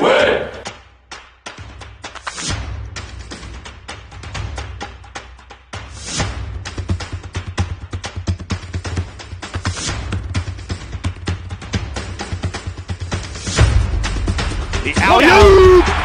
Win! The alley-oop!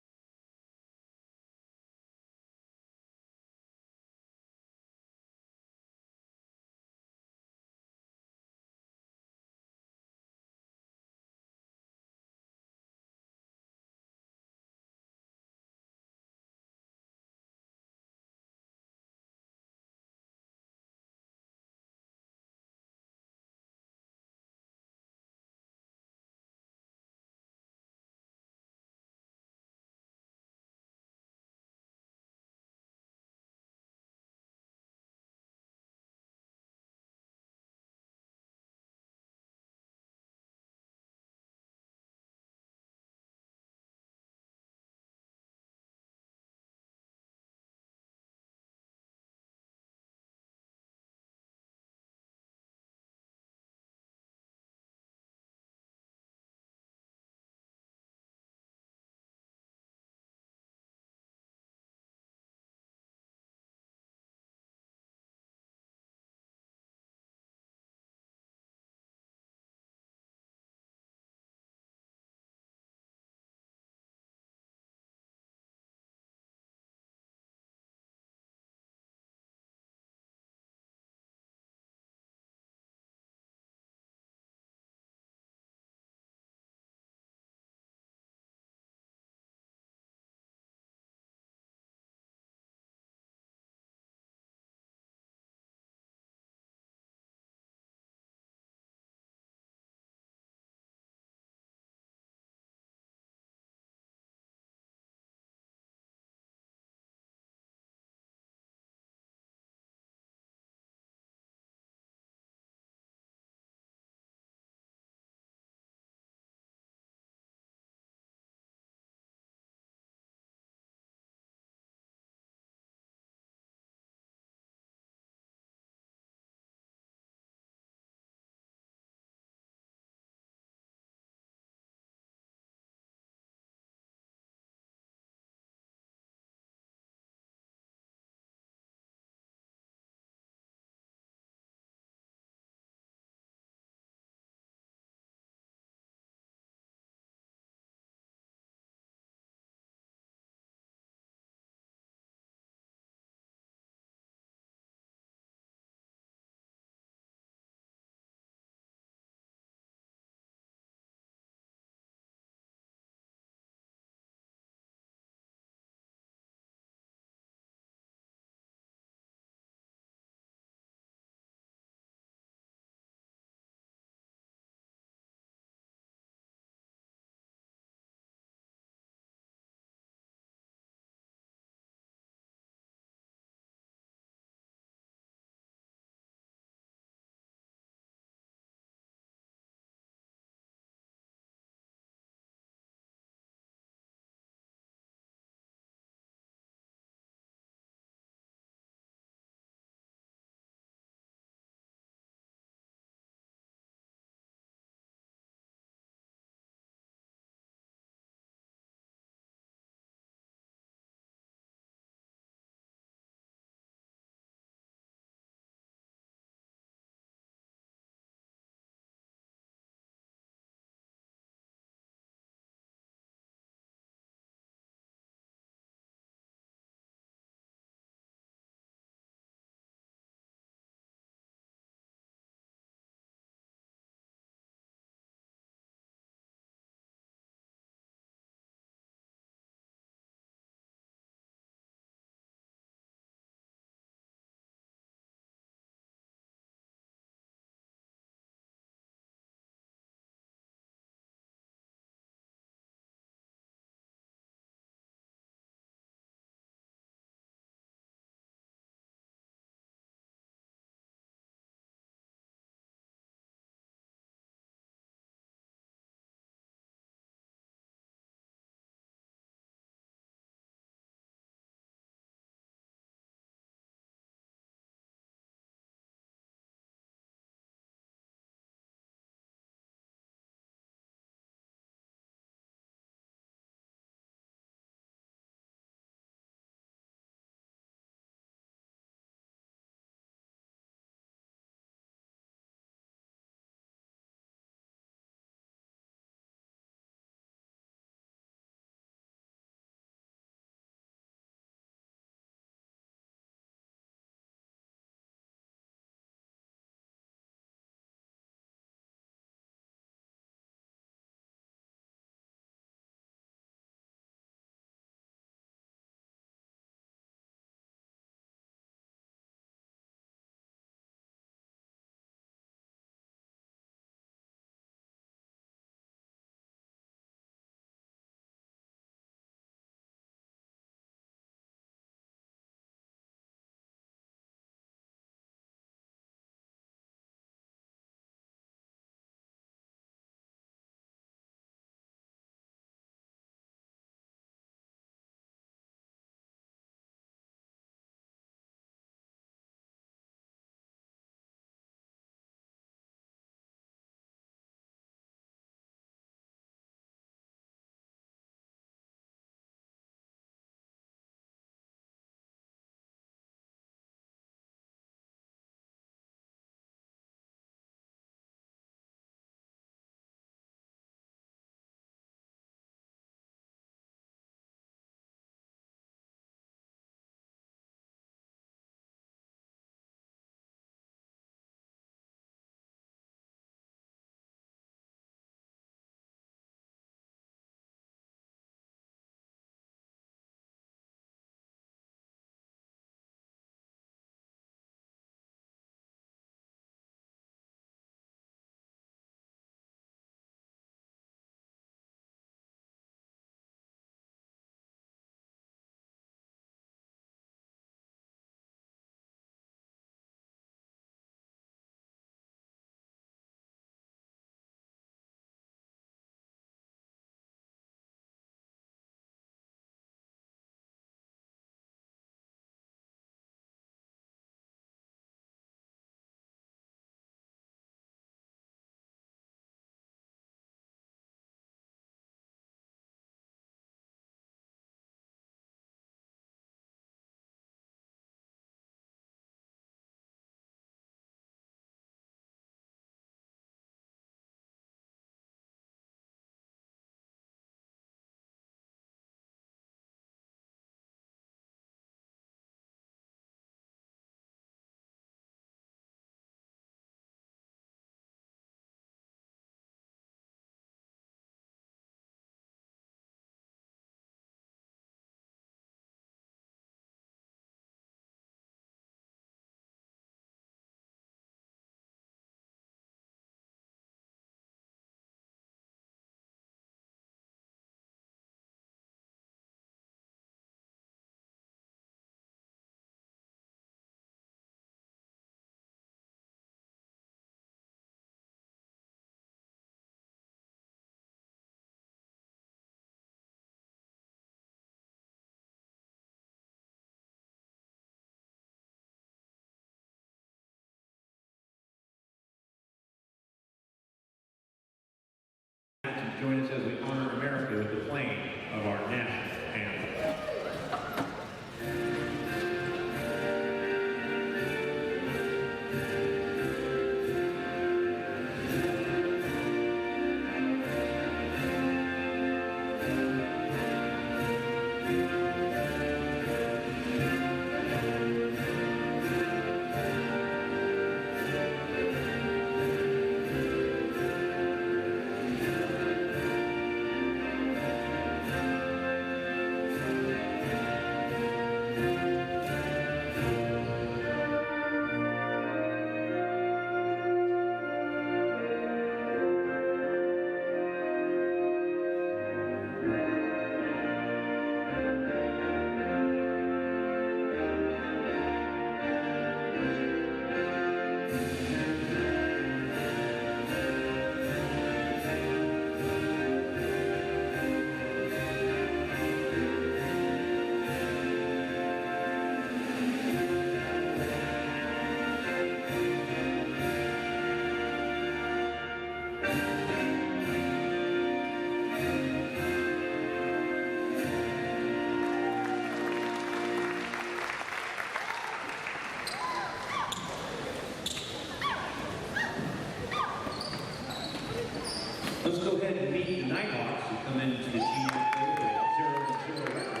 Nighthawks, who come into the team with a 0-0 record.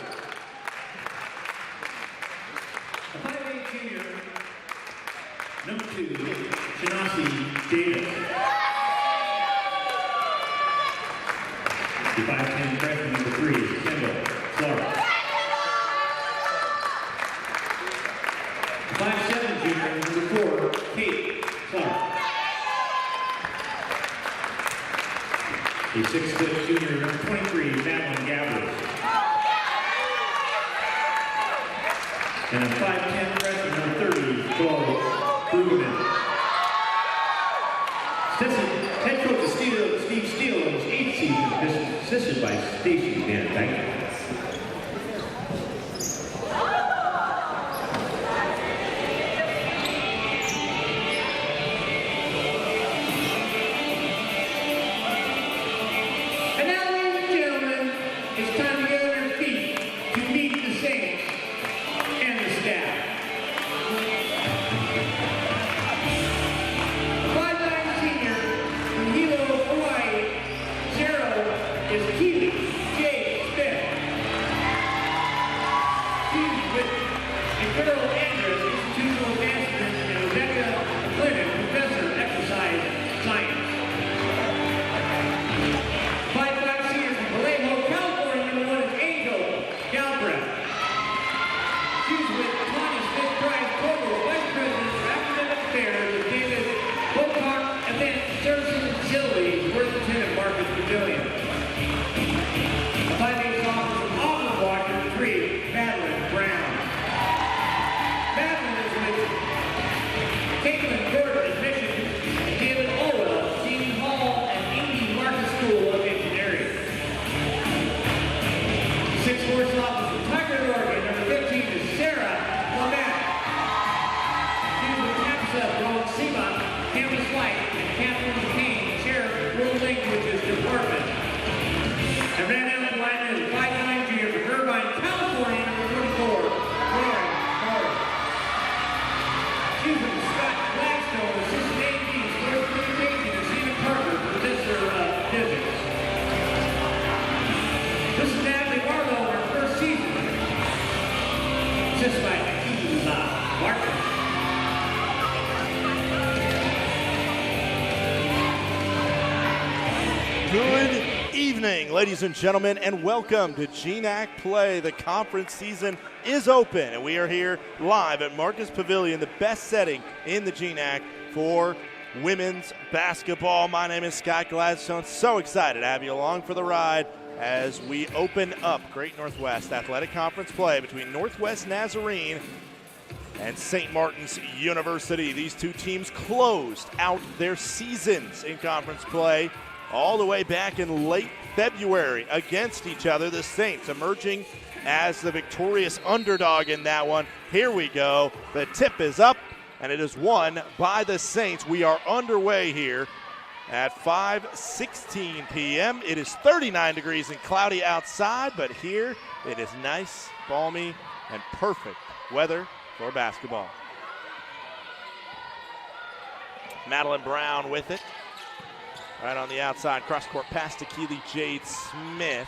A 5'8" junior, number 2, Shanasi Davis. The 5'10" freshman, number 3, Kendall Clark. The 5'7" junior, number 4, Kate Clark. The 6' junior, number 23, Madeline Gabbers. And a 5'10" freshman, number 30, Chloe Brueggemann. Head coach of Steve Steele in his 8th season, assisted by Stacey Van Dyke. Good evening, ladies and gentlemen, and welcome to GNAC Play. The conference season is open, and we are here live at Marcus Pavilion, the best setting in the GNAC for women's basketball. My name is Scott Gladstone. So excited to have you along for the ride as we open up Great Northwest Athletic Conference play between Northwest Nazarene and St. Martin's University. These two teams closed out their seasons in conference play all the way back in late February against each other. The Saints emerging as the victorious underdog in that one. Here we go. The tip is up, and it is won by the Saints. We are underway here at 5:16 p.m. It is 39 degrees and cloudy outside, but here it is nice, balmy, and perfect weather for basketball. Madeline Brown with it. Right on the outside, cross-court pass to Keely Jade Smith.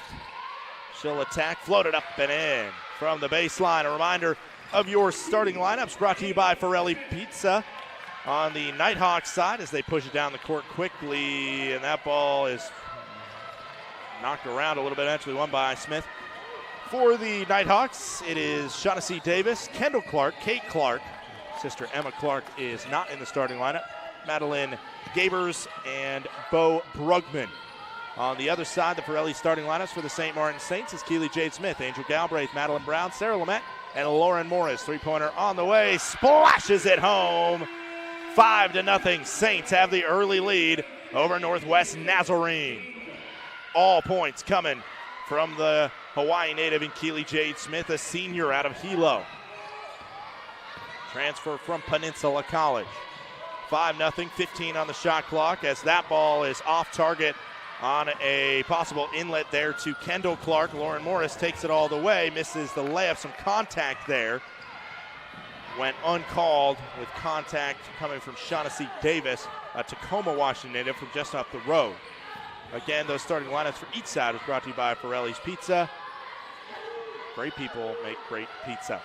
She'll attack, floated up and in from the baseline. A reminder of your starting lineups brought to you by Forelli Pizza on the Nighthawks side as they push it down the court quickly, and that ball is knocked around a little bit, actually won by Smith. For the Nighthawks, it is Shaughnessy Davis, Kendall Clark, Kate Clark. Sister Emma Clark is not in the starting lineup. Madeline Gabers and Bo Brugman. On the other side, the Forelli starting lineups for the St. Martin Saints is Keely Jade Smith, Angel Galbraith, Madeline Brown, Sarah Lamette, and Lauren Morris. Three-pointer on the way, splashes it home. 5-0. Saints have the early lead over Northwest Nazarene. All points coming from the Hawaii native in Keely Jade Smith, a senior out of Hilo. Transfer from Peninsula College. 5-0, 15 on the shot clock as that ball is off target on a possible inlet there to Kendall Clark. Lauren Morris takes it all the way, misses the layup, some contact there. Went uncalled with contact coming from Shaughnessy Davis, a Tacoma, Washington native from just up the road. Again, those starting lineups for each side was brought to you by Forelli's Pizza. Great people make great pizza.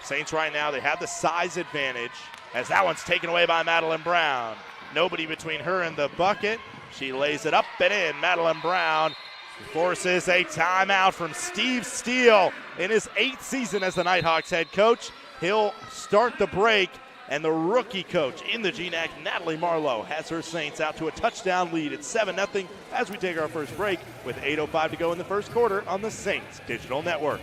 Saints right now, they have the size advantage as that one's taken away by Madeline Brown. Nobody between her and the bucket. She lays it up and in. Madeline Brown forces a timeout from Steve Steele in his 8th season as the Nighthawks head coach. He'll start the break, and the rookie coach in the GNAC, Natalie Marlowe, has her Saints out to a touchdown lead at 7-0 as we take our first break with 8:05 to go in the first quarter on the Saints Digital Network.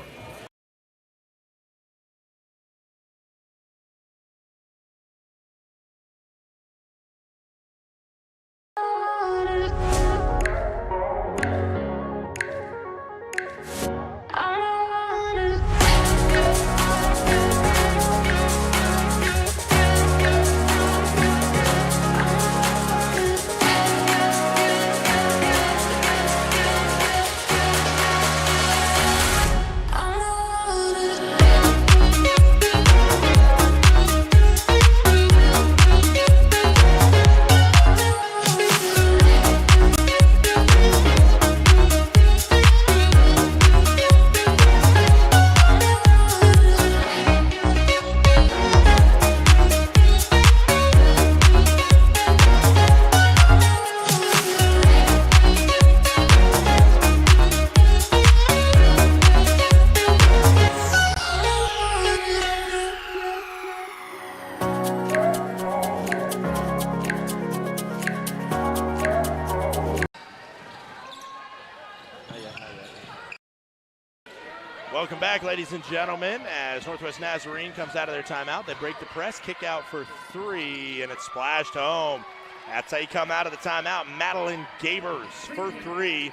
Welcome back, ladies and gentlemen, as Northwest Nazarene comes out of their timeout. They break the press, kick out for 3, and it's splashed home. That's how you come out of the timeout. Madeline Gabers for 3.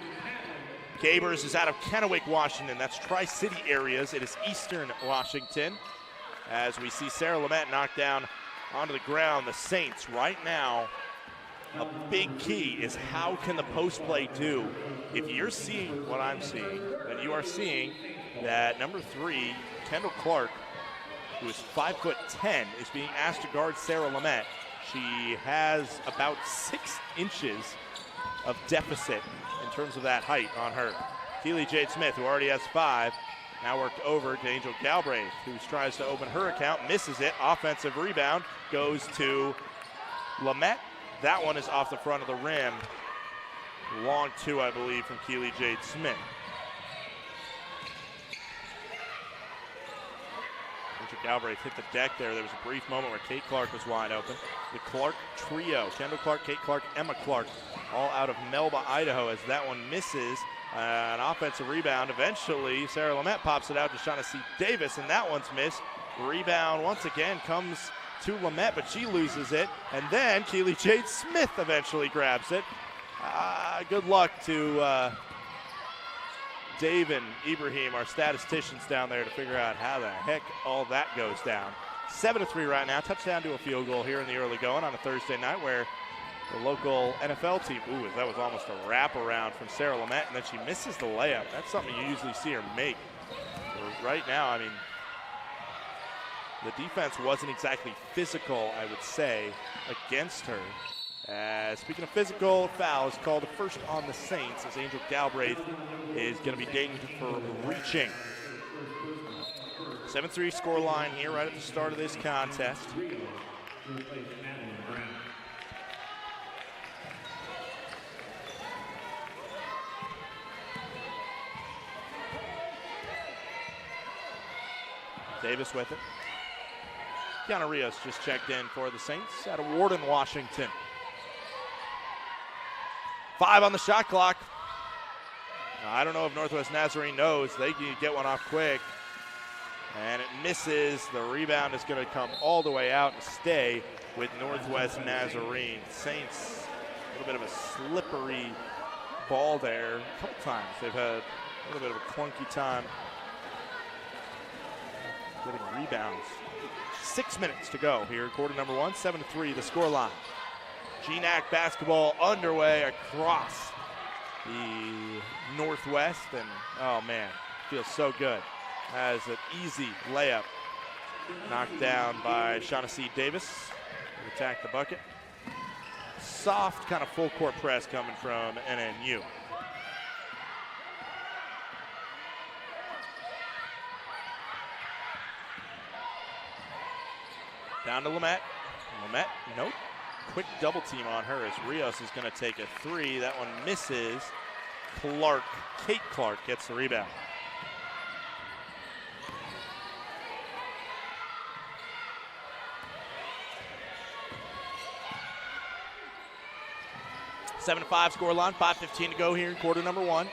Gabers is out of Kennewick, Washington. That's Tri-City areas. It is Eastern Washington. As we see Sarah Lamette knocked down onto the ground. The Saints right now, a big key is how can the post play do? If you're seeing what I'm seeing, then you are seeing that number 3, Kendall Clark, who is 5'10", is being asked to guard Sarah Lamette. She has about 6 inches of deficit in terms of that height on her. Keely Jade Smith, who already has 5, now worked over to Angel Galbraith, who tries to open her account, misses it. Offensive rebound goes to Lamette. That one is off the front of the rim. Long 2, I believe, from Keely Jade Smith. Angel Galbraith hit the deck there. There was a brief moment where Kate Clark was wide open. The Clark trio, Kendall Clark, Kate Clark, Emma Clark, all out of Melba, Idaho, as that one misses. An offensive rebound. Eventually, Sarah Lamette pops it out to Shaughnessy Davis, and that one's missed. Rebound once again comes to Lamette, but she loses it. And then Keely Jade Smith eventually grabs it. Good luck to Dave and Ibrahim, our statisticians down there, to figure out how the heck all that goes down. 7-3 right now. Touchdown to a field goal here in the early going on a Thursday night where the local NFL team, that was almost a wraparound from Sarah Lamette, and then she misses the layup. That's something you usually see her make. Right now, I mean, the defense wasn't exactly physical, I would say, against her. Speaking of physical, foul is called the first on the Saints as Angel Galbraith is going to be dinged for reaching. 7-3 score line here right at the start of this contest. Davis with it. Kiana Rios just checked in for the Saints out of Warden, Washington. 5 on the shot clock. Now, I don't know if Northwest Nazarene knows. They can get one off quick. And it misses. The rebound is going to come all the way out and stay with Northwest Nazarene. Saints, a little bit of a slippery ball there. A couple times they've had a little bit of a clunky time getting rebounds. 6 minutes to go here, quarter number 1, 7-3 the score line. GNAC basketball underway across the Northwest, and oh man, feels so good. As an easy layup knocked down by Shaughnessy Davis to attack the bucket. soft kind of full court press coming from NNU. Down to Lamette. Lamette, nope. Quick double team on her as Rios is going to take a three. That one misses. Clark, Kate Clark gets the rebound. Seven to 5 score line, 5:15 to go here in quarter number one.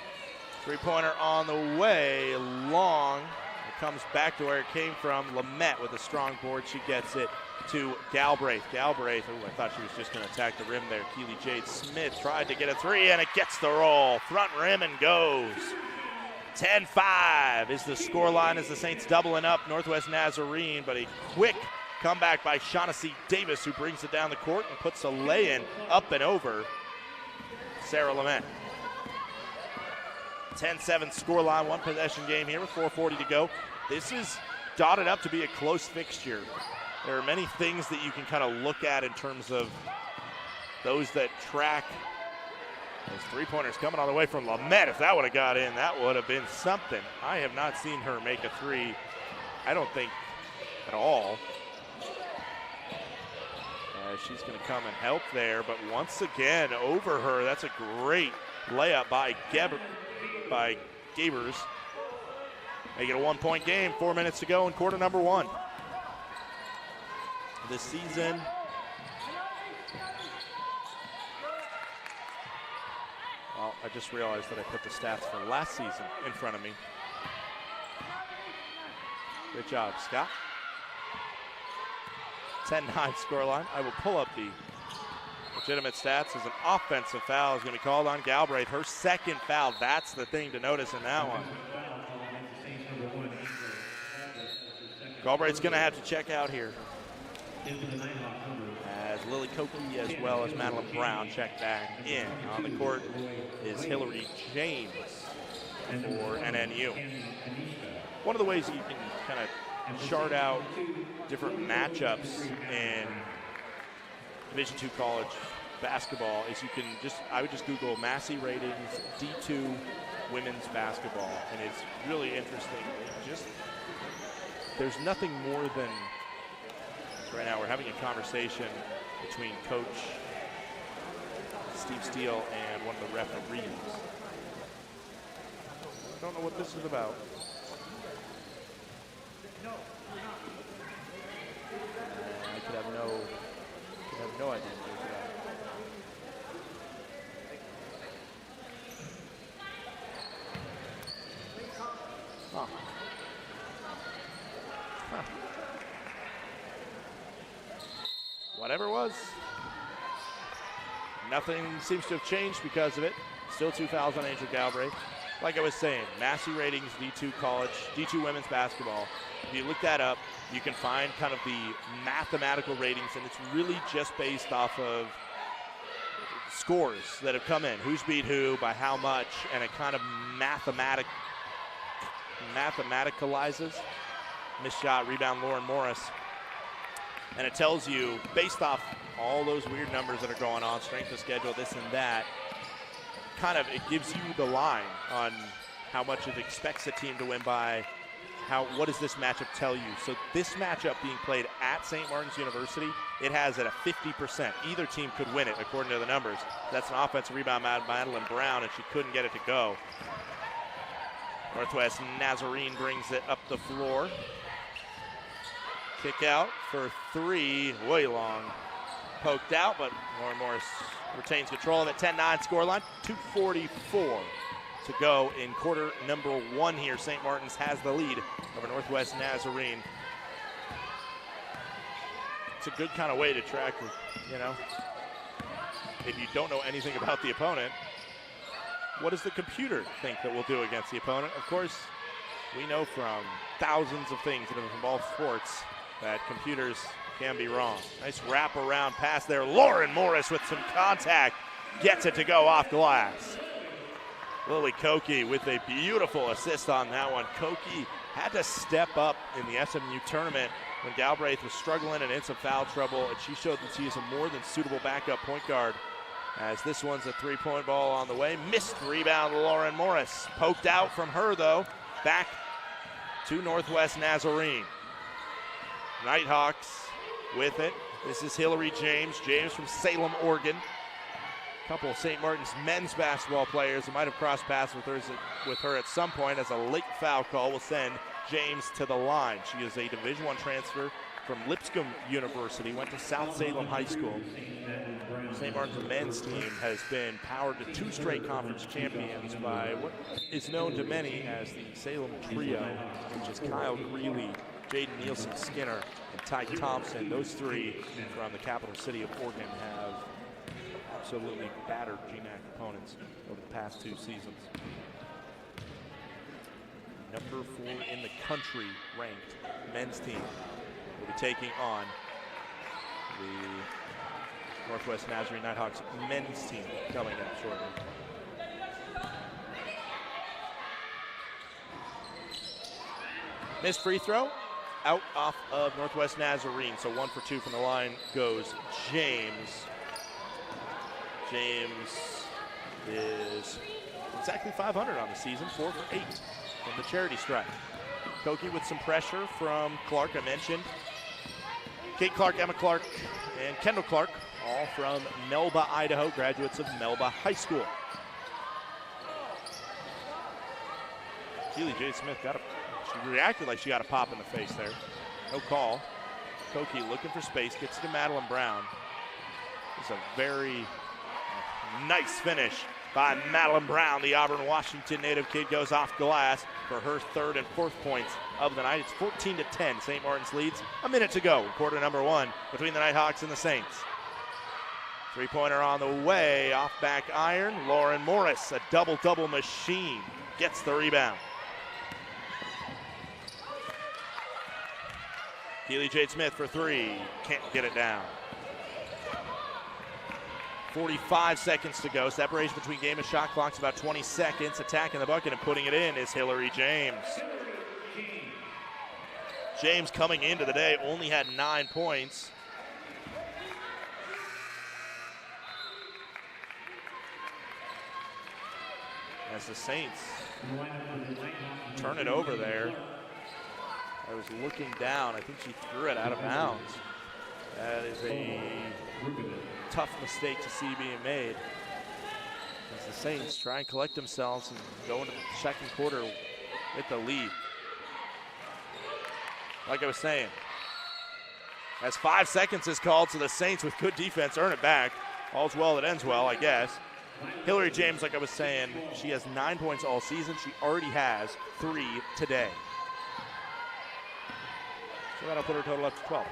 Three-pointer on the way, long. It comes back to where it came from. Lamette with a strong board. She gets it to Galbraith. Galbraith, I thought she was just going to attack the rim there. Keely Jade Smith tried to get a three, and it gets the roll. Front rim and goes. 10-5 is the scoreline as the Saints doubling up Northwest Nazarene, but a quick comeback by Shaughnessy Davis, who brings it down the court and puts a lay-in up and over Sarah Lamette. 10-7 scoreline, one possession game here with 4:40 to go. This is dotted up to be a close fixture. There are many things that you can kind of look at in terms of those that track. Those three-pointers coming all the way from Lamette. If that would have got in, that would have been something. I have not seen her make a three, I don't think, at all. She's going to come and help there, but once again, over her. That's a great layup by Gabers. Make it a one-point game, 4 minutes to go in quarter number one. This season, well, I just realized that I put the stats for last season in front of me. Good job, Scott. 10-9 scoreline. I will pull up the legitimate stats as an offensive foul is going to be called on Galbraith. Her second foul. That's the thing to notice in that one. Galbraith's going to have to check out here, as Lily Koki as well as Madeline Brown check back in. On the court is Hillary James for NNU. One of the ways you can kind of chart out different matchups in Division II college basketball is you can I would just Google Massey ratings D2 women's basketball, and it's really interesting. There's nothing more than, right now we're having a conversation between Coach Steve Steele and one of the referees. I don't know what this is about. I could have no idea what it's about. Huh. Huh. Whatever it was, nothing seems to have changed because of it. Still 2 fouls on Angel Galbraith. Like I was saying, Massey ratings, D2 college, D2 women's basketball. If you look that up, you can find kind of the mathematical ratings, and it's really just based off of scores that have come in. Who's beat who, by how much, and it kind of mathematicalizes. Missed shot, rebound, Lauren Morris. And it tells you, based off all those weird numbers that are going on, strength of schedule, this and that, kind of it gives you the line on how much it expects a team to win by. What does this matchup tell you? So this matchup being played at St. Martin's University, it has it at 50%. Either team could win it according to the numbers. That's an offensive rebound by Madeline Brown, and she couldn't get it to go. Northwest Nazarene brings it up the floor. Kick out for three, way long. Poked out, but Lauren Morris retains control of the 10-9 scoreline. 2:44 to go in quarter number one here. St. Martin's has the lead over Northwest Nazarene. It's a good kind of way to track, if you don't know anything about the opponent, what does the computer think that we'll do against the opponent? Of course, we know from thousands of things that involve sports that computers can be wrong. Nice wrap-around pass there. Lauren Morris with some contact. Gets it to go off glass. Lily Koki with a beautiful assist on that one. Koki had to step up in the SMU tournament when Galbraith was struggling and in some foul trouble, and she showed that she is a more than suitable backup point guard. As this one's a three-point ball on the way. Missed rebound, Lauren Morris. Poked out from her, though. Back to Northwest Nazarene. Nighthawks with it. This is Hillary James. James from Salem, Oregon. A couple of St. Martin's men's basketball players who might have crossed paths with her at some point, as a late foul call will send James to the line. She is a Division I transfer from Lipscomb University, went to South Salem High School. St. Martin's men's team has been powered to 2 straight conference champions by what is known to many as the Salem Trio, which is Kyle Greeley, Jaden Nielsen-Skinner, and Ty Thompson. Those 3 from the capital city of Oregon have absolutely battered GNAC opponents over the past 2 seasons. Number 4 in the country ranked men's team will be taking on the Northwest Nazarene Nighthawks men's team coming up shortly. Missed free throw, out off of Northwest Nazarene, so 1 for 2 from the line goes James. James is exactly 500 on the season, 4 for 8 from the charity stripe. Koki with some pressure from Clark, I mentioned. Kate Clark, Emma Clark, and Kendall Clark, all from Melba, Idaho, graduates of Melba High School. Keely J. Smith she reacted like she got a pop in the face there. No call. Koki looking for space, gets to Madeline Brown. It's a very nice finish by Madeline Brown. The Auburn, Washington native kid goes off glass for her 3rd and 4th points of the night. It's 14-10. St. Martin's leads. A minute to go. Quarter number 1 between the Nighthawks and the Saints. Three-pointer on the way. Off back iron. Lauren Morris, a double-double machine, gets the rebound. Keely Jade Smith for 3. Can't get it down. 45 seconds to go. Separation between game and shot clock's about 20 seconds. Attacking the bucket and putting it in is Hillary James. James coming into the day only had 9 points. As the Saints turn it over there. I was looking down. I think she threw it out of bounds. That is a tough mistake to see being made as the Saints try and collect themselves and go into the second quarter with the lead. Like I was saying, as 5 seconds is called, so the Saints with good defense earn it back. All's well that ends well, I guess. Hillary James, like I was saying, she has 9 points all season. She already has 3 today. So that'll put her total up to 12.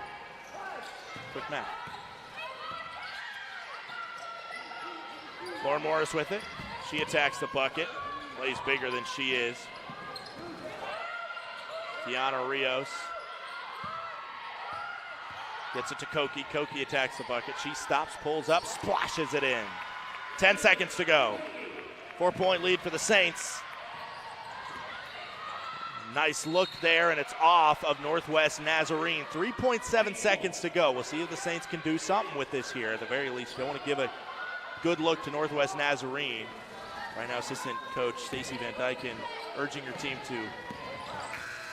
Quick math. Lauren Morris with it. She attacks the bucket. Plays bigger than she is. Kiana Rios gets it to Koki. Koki attacks the bucket. She stops, pulls up, splashes it in. 10 seconds to go. 4-point lead for the Saints. Nice look there, and it's off of Northwest Nazarene. 3.7 seconds to go. We'll see if the Saints can do something with this here. At the very least, they want to give a good look to Northwest Nazarene. Right now, assistant coach Stacy Van Dyken urging her team to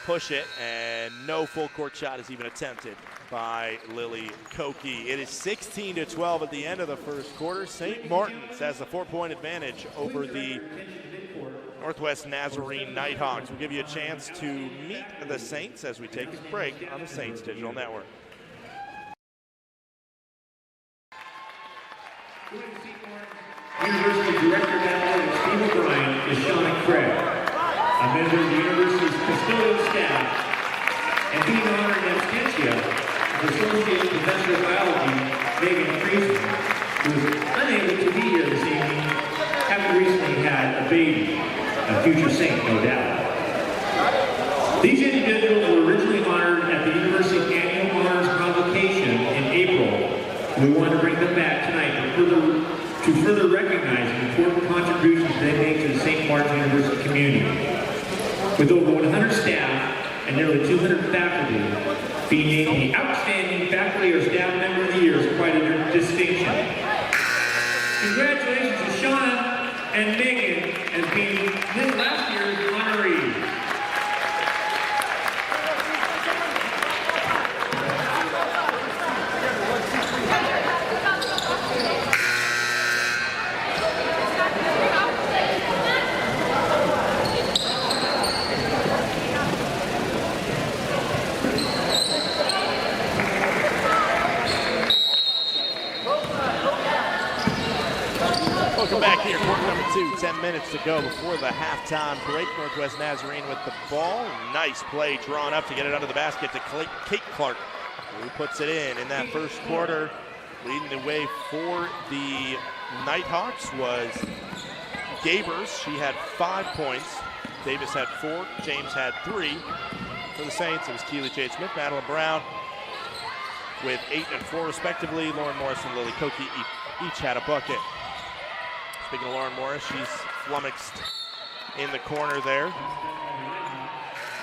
push it, and no full court shot is even attempted by Lily Koki. It is 16-12 at the end of the first quarter. St. Martin's has the 4-point advantage over the Northwest Nazarene Nighthawks. We'll give you a chance to meet the Saints as we take a break on the Saints Digital Network. University Director General Steve O'Brien is Shauna Craig, a member of the university's custodial staff, and being honored in absentia of Associate Professor of Biology Megan Friesen, who is unable to be here this evening, having recently had a baby, a future Saint, no doubt. These individuals were originally honored at the university's annual honors convocation in April. We want to bring them back tonight to further recognize the important contributions they make to the St. Martin University community. With over 100 staff and nearly 200 faculty, being named the Outstanding Faculty or Staff Member of the Year is quite a distinction. Congratulations to Shauna and Megan as being this last year's honorees. Welcome back here, quarter number 2, 10 minutes to go before the halftime break. Northwest Nazarene with the ball. Nice play drawn up to get it under the basket to Kate Clark, who puts it in that first quarter. Leading the way for the Nighthawks was Gabers. She had 5 points. Davis had 4. James had 3. For the Saints, it was Keely Jade Smith, Madeline Brown with 8 and 4 respectively. Lauren Morris and Lily Koki each had a bucket. Speaking of Lauren Morris, she's flummoxed in the corner there.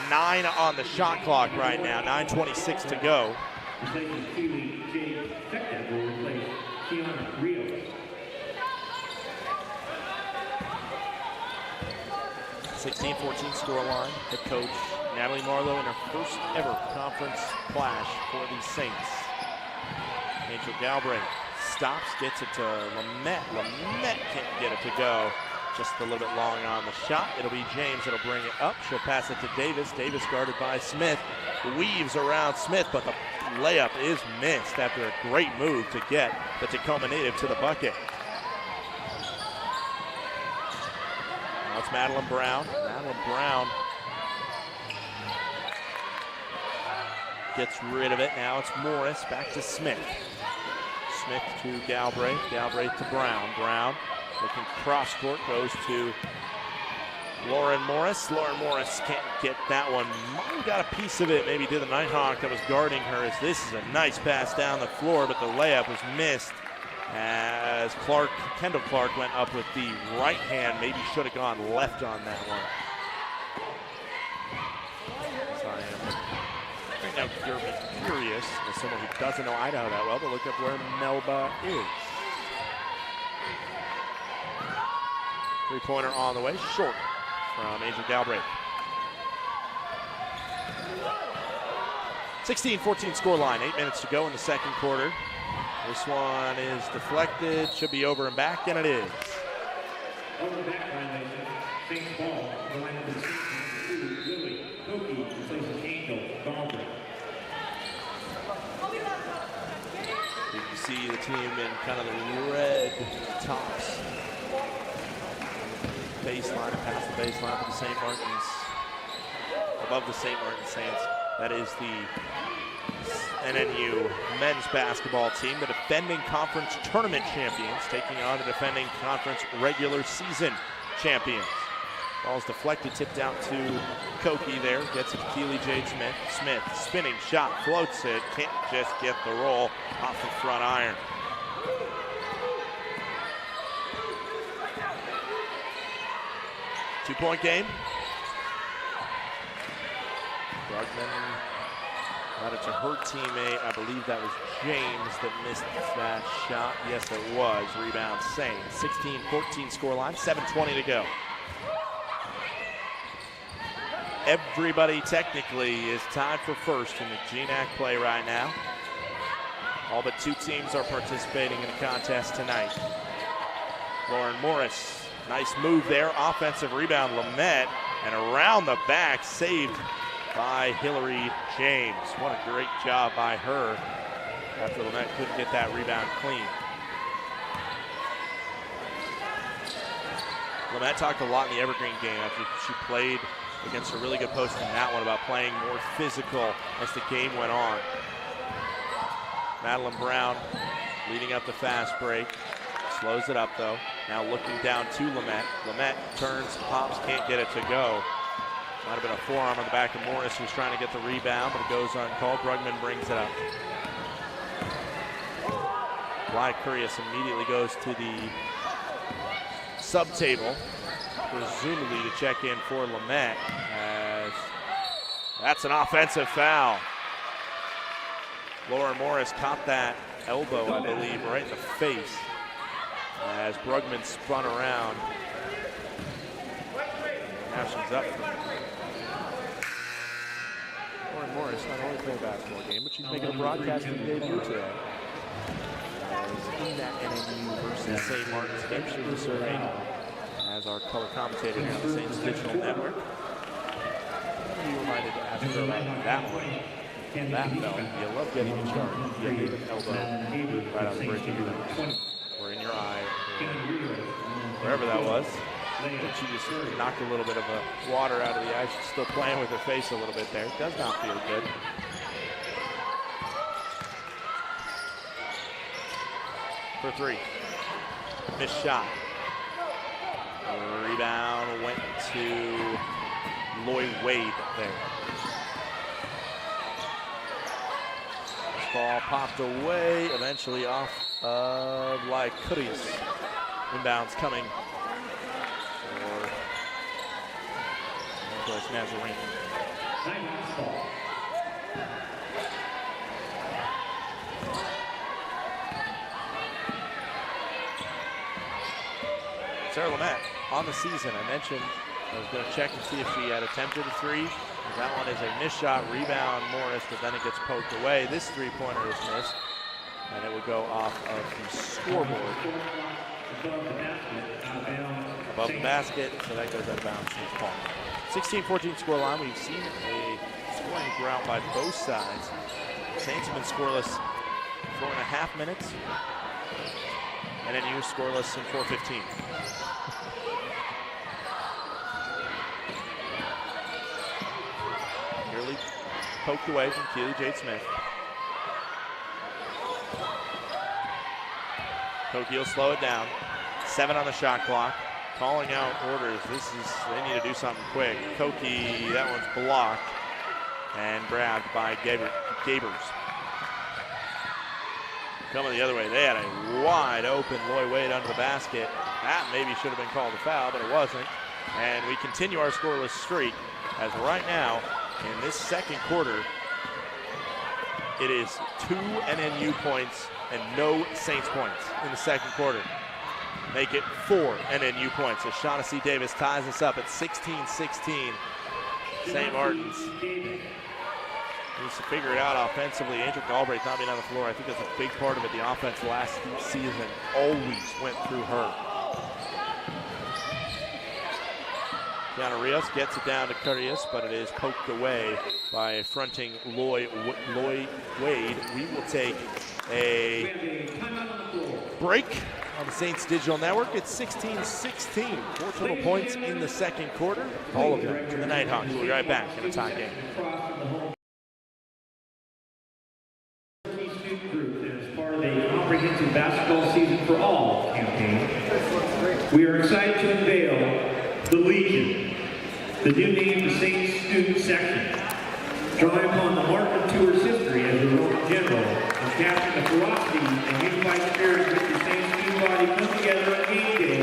9 on the shot clock right now, 9:26 to go. 16-14 scoreline. Head coach Natalie Marlowe in her first ever conference clash for the Saints. Angel Galbraith stops, gets it to Lamette. Lamette can't get it to go. Just a little bit long on the shot. It'll be James that'll bring it up. She'll pass it to Davis. Davis guarded by Smith. Weaves around Smith, but the layup is missed after a great move to get the Tacoma native to the bucket. Now it's Madeline Brown. Madeline Brown gets rid of it. Now it's Morris. Back to Smith. Smith to Galbraith. Galbraith to Brown. Brown looking cross court. Goes to Lauren Morris. Lauren Morris can't get that one. Might have got a piece of it maybe to the Nighthawk that was guarding her, as this is a nice pass down the floor, but the layup was missed as Kendall Clark went up with the right hand. Maybe should have gone left on that one. Now, you're curious, as someone who doesn't know Idaho that well, but look up where Melba is. 3-pointer on the way, short from Angel Galbraith. 16-14 scoreline, 8 minutes to go in the second quarter. This one is deflected, should be over and back, and it is. Over and back violation, Saints ball, going to the Saints to Lily Koki, replaces Angel Galbraith. You can see the team in kind of the red tops. Baseline, past the baseline for the St. Martin's, above the St. Martin Saints. That is the NNU men's basketball team, the defending conference tournament champions, taking on the defending conference regular season champions. Ball's deflected, tipped out to Koki there, gets it to Keely Jade Smith. Smith, spinning shot, floats it, can't just get the roll off the front iron. Two-point game. Brugman got it to her teammate. I believe that was James that missed that shot. Yes, it was. Rebound Saints. 16-14 scoreline, 7:20 to go. Everybody technically is tied for first in the GNAC play right now. All but 2 teams are participating in the contest tonight. Lauren Morris, nice move there. Offensive rebound, Lamette, and around the back, saved by Hillary James. What a great job by her after Lamette couldn't get that rebound clean. Lamette talked a lot in the Evergreen game after she played against a really good post in that one about playing more physical as the game went on. Madeline Brown leading up the fast break. Slows it up though. Now looking down to Lamette. Lamette turns, pops, can't get it to go. Might have been a forearm on the back of Morris, who was trying to get the rebound, but it goes uncalled. Brugman brings it up. Blythe Curious immediately goes to the sub-table, presumably to check in for Lamette, as that's an offensive foul. Lauren Morris caught that elbow, I believe, right in the face as Brugman spun around. Now she's up. Lauren Morris not only playing a basketball game, but she's making a broadcasting debut today. In that NMU versus St. Martin's game, she was serving as our color commentator here on the Saints Digital Network. Be reminded to ask her about that one. That belt, you love getting in charge. You get an elbow right on the bridge of your nose, or in your eye, or wherever that was. And she just knocked a little bit of water out of the eye. She's still playing with her face a little bit there. Does not feel good. For three. Missed shot. Rebound went to Lloyd Wade there. This ball popped away, eventually off of Lycurius. Inbounds coming for Northwest Nazarene. Sarah Lamette on the season. I mentioned I was going to check and see if she had attempted a three. That one is a missed shot, rebound Morris, but then it gets poked away. This three-pointer is missed, and it would go off of the scoreboard. Above the basket, so that goes out of bounds. 16-14 score line. We've seen a scoring drought by both sides. Saints have been scoreless 4.5 minutes, and NU scoreless in 4:15. Nearly poked away from Keely Jade Smith. Koki will slow it down. 7 on the shot clock. Calling out orders. They need to do something quick. Koki, that one's blocked and grabbed by Gabers. Coming the other way, they had a wide open Loy Wade under the basket. That maybe should have been called a foul, but it wasn't. And we continue our scoreless streak as right now in this second quarter, it is 2 NNU points and no Saints points in the second quarter. Make it 4 NNU points as Shaughnessy Davis ties us up at 16-16. St. Martin's needs to figure it out offensively. Angel Galbraith not being on the floor, I think that's a big part of it. The offense last season always went through her. Kiana Rios gets it down to Curious, but it is poked away by fronting Lloyd Wade. We will take a break on the Saints Digital Network. It's 16-16. 4 total points in the second quarter. All of them to the Nighthawks. We'll be right back in a tie game. Comprehensive basketball season for all campaign. We are excited to unveil the Legion, the new name the Saints student section, drawing upon the Martin Tour's history as a Roman general and capturing the ferocity and unified spirit with the Saints student body come together on game day.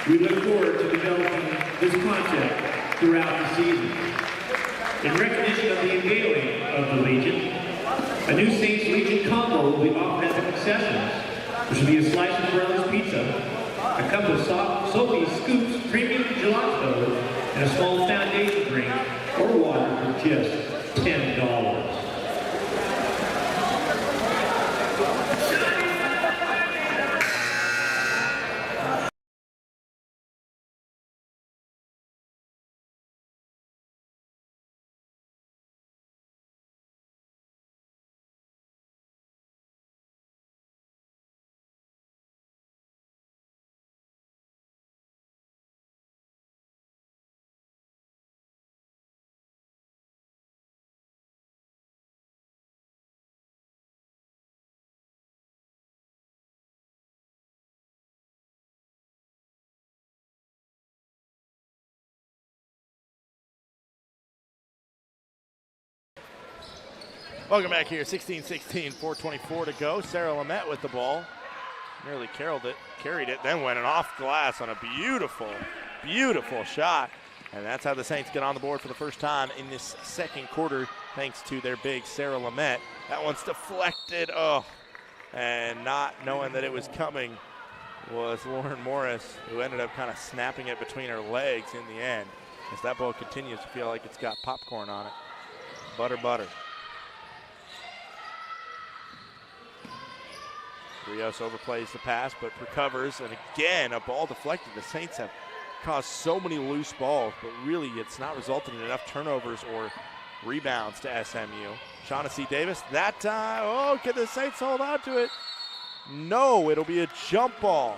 We look forward to developing this concept throughout the season. In recognition of the unveiling of the Legion, a new Saints Legion combo will be offered at the concessions, which will be a slice of Brothers Pizza, a cup of Sophie's Scoops Premium Gelato, and a small foundation drink or water for just $10. Welcome back here, 16-16, 4:24 to go. Sarah Lamette with the ball. Nearly carried it, then went an off glass on a beautiful, beautiful shot. And that's how the Saints get on the board for the first time in this second quarter. thanks to their big Sarah Lamette. That one's deflected. And not knowing that it was coming was Lauren Morris, who ended up kind of snapping it between her legs in the end, as that ball continues to feel like it's got popcorn on it. Butter, butter. Rios overplays the pass, but recovers, and again, a ball deflected. The Saints have caused so many loose balls, but really it's not resulted in enough turnovers or rebounds to SMU. Shaughnessy Davis, that time, can the Saints hold on to it? No, it'll be a jump ball.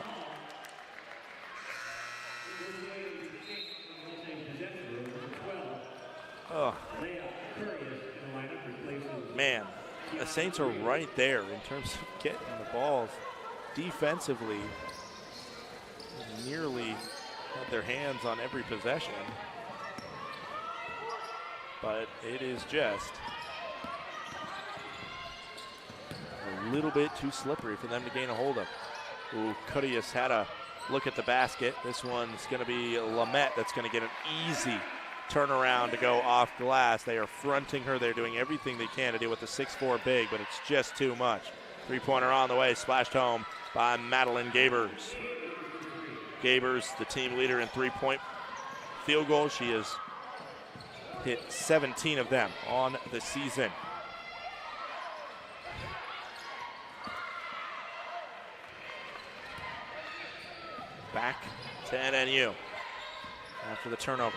Man, the Saints are right there in terms of getting the balls defensively. Nearly had their hands on every possession. But it is just a little bit too slippery for them to gain a hold of. Ooh, Cuddius had a look at the basket. This one's going to be Lamette that's going to get an easy turnaround to go off glass. They are fronting her. They're doing everything they can to deal with the 6'4" big, but it's just too much. Three-pointer on the way, splashed home by Madeline Gabers. Gabers, the team leader in three-point field goals. She has hit 17 of them on the season. Back to NNU after the turnover.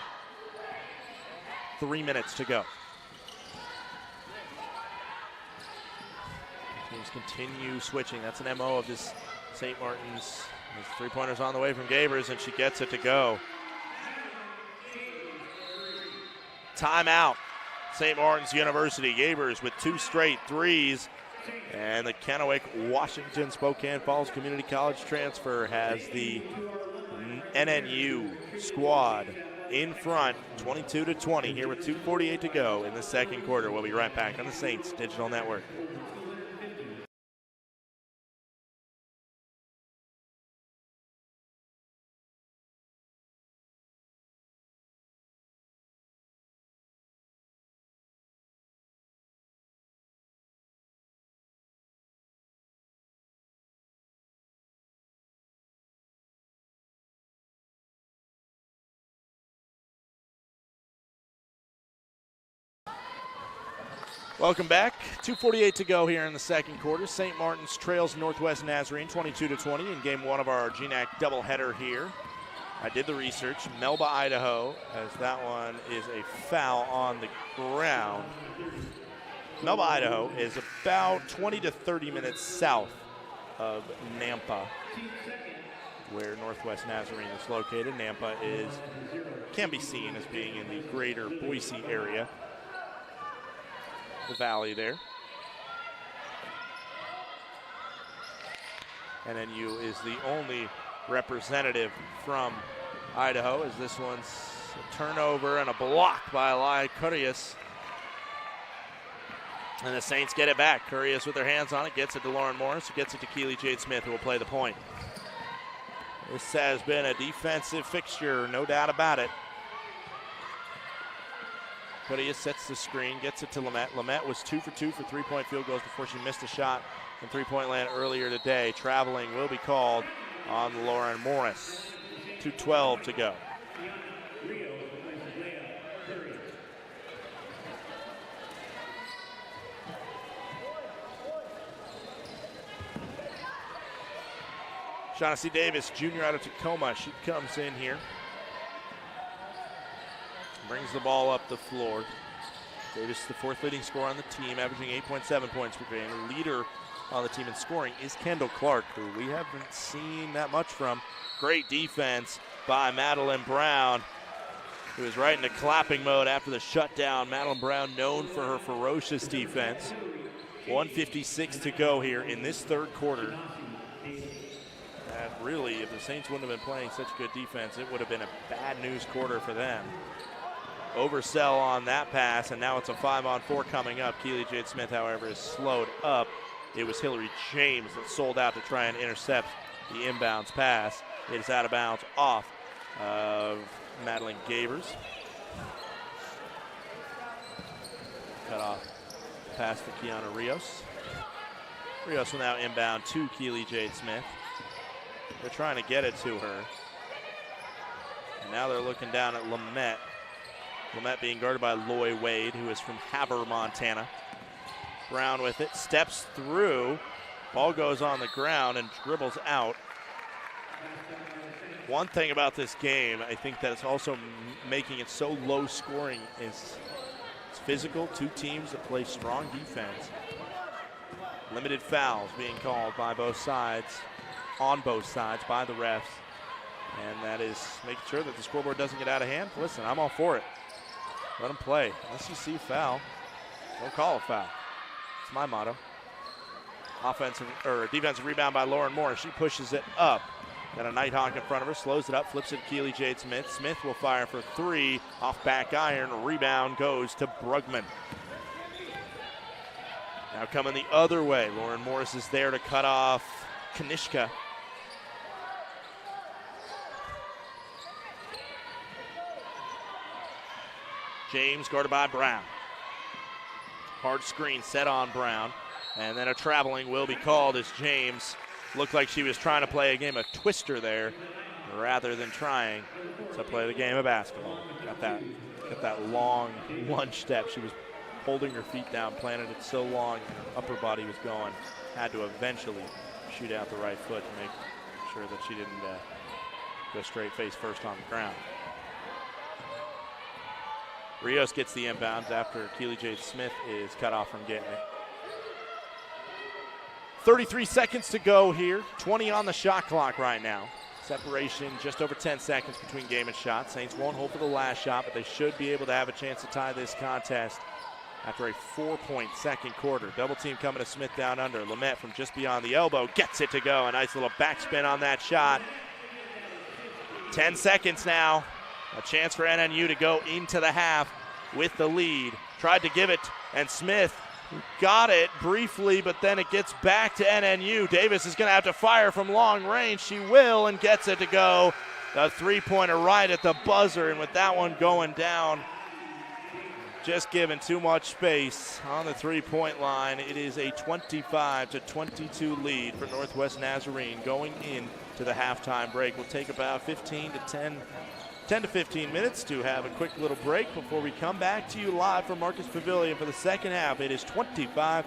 3 minutes to go. Teams continue switching. That's an MO of this St. Martin's. There's three-pointers on the way from Gabers, and she gets it to go. Timeout. St. Martin's University. Gabers with 2 straight threes. And the Kennewick Washington Spokane Falls Community College transfer has the NNU squad in front, 22-20, here with 2:48 to go in the second quarter. We'll be right back on the Saints Digital Network. Welcome back. 2:48 to go here in the second quarter. St. Martin's trails Northwest Nazarene 22-20 in game 1 of our GNAC doubleheader here. I did the research. Melba, Idaho, as that one is a foul on the ground. Melba, Idaho is about 20 to 30 minutes south of Nampa, where Northwest Nazarene is located. Nampa can be seen as being in the greater Boise area. The valley there. NNU is the only representative from Idaho, as this one's a turnover and a block by Eli Curious. And the Saints get it back. Curious with their hands on it, gets it to Lauren Morris, who gets it to Keely Jade Smith, who will play the point. This has been a defensive fixture, no doubt about it. Cuddius sets the screen, gets it to Lamette. Lamette was 2 for 2 for three-point field goals before she missed a shot from three-point land earlier today. Traveling will be called on Lauren Morris. 2:12 to go. Shaughnessy Davis, junior out of Tacoma. She comes in here. Brings the ball up the floor. Davis, the 4th leading scorer on the team, averaging 8.7 points per game. The leader on the team in scoring is Kendall Clark, who we haven't seen that much from. Great defense by Madeline Brown, who is right into clapping mode after the shutdown. Madeline Brown, known for her ferocious defense. 1:56 to go here in this third quarter. And really, if the Saints wouldn't have been playing such good defense, it would have been a bad news quarter for them. Oversell on that pass, and now it's a 5-on-4 coming up. Keely Jade Smith, however, is slowed up. It was Hillary James that sold out to try and intercept the inbounds pass. It is out of bounds off of Madeline Gabers. cut off pass to Kiana Rios. Rios will now inbound to Keely Jade Smith. They're trying to get it to her. And now they're looking down at Lamette. Lamette being guarded by Loy Wade, who is from Havre, Montana. Brown with it, steps through. Ball goes on the ground and dribbles out. One thing about this game, I think that it's also making it so low scoring is it's physical, two teams that play strong defense. Limited fouls being called by both sides, on both sides by the refs. And that is making sure that the scoreboard doesn't get out of hand. Listen, I'm all for it. Let them play. Unless you see a foul, don't call a foul. It's my motto. Defensive rebound by Lauren Moore. She pushes it up. Got a Nighthawk in front of her, slows it up, flips it to Keely Jade Smith. Smith will fire for three, off back iron. Rebound goes to Brugman. Now coming the other way, Lauren Morris is there to cut off Kanishka. James guarded by Brown. Hard screen set on Brown. And then a traveling will be called as James looked like she was trying to play a game of Twister there rather than trying to play the game of basketball. Got that long lunge step. She was holding her feet down, planted it so long, her upper body was going. Had to eventually shoot out the right foot to make sure that she didn't go straight face first on the ground. Rios gets the inbounds after Keely Jade Smith is cut off from getting it. 33 seconds to go here. 20 on the shot clock right now. Separation just over 10 seconds between game and shot. Saints won't hope for the last shot, but they should be able to have a chance to tie this contest after a 4-point second quarter. Double team coming to Smith down under. Lamette from just beyond the elbow gets it to go. A nice little backspin on that shot. 10 seconds now. A chance for NNU to go into the half with the lead. Tried to give it, and Smith got it briefly, but then it gets back to NNU. Davis is going to have to fire from long range. She will and gets it to go. The three-pointer right at the buzzer, and with that one going down, just given too much space on the three-point line. It is a 25-22 lead for Northwest Nazarene going into the halftime break. We'll take about 10 to 15 minutes to have a quick little break before we come back to you live from Marcus Pavilion for the second half. It is 25-22.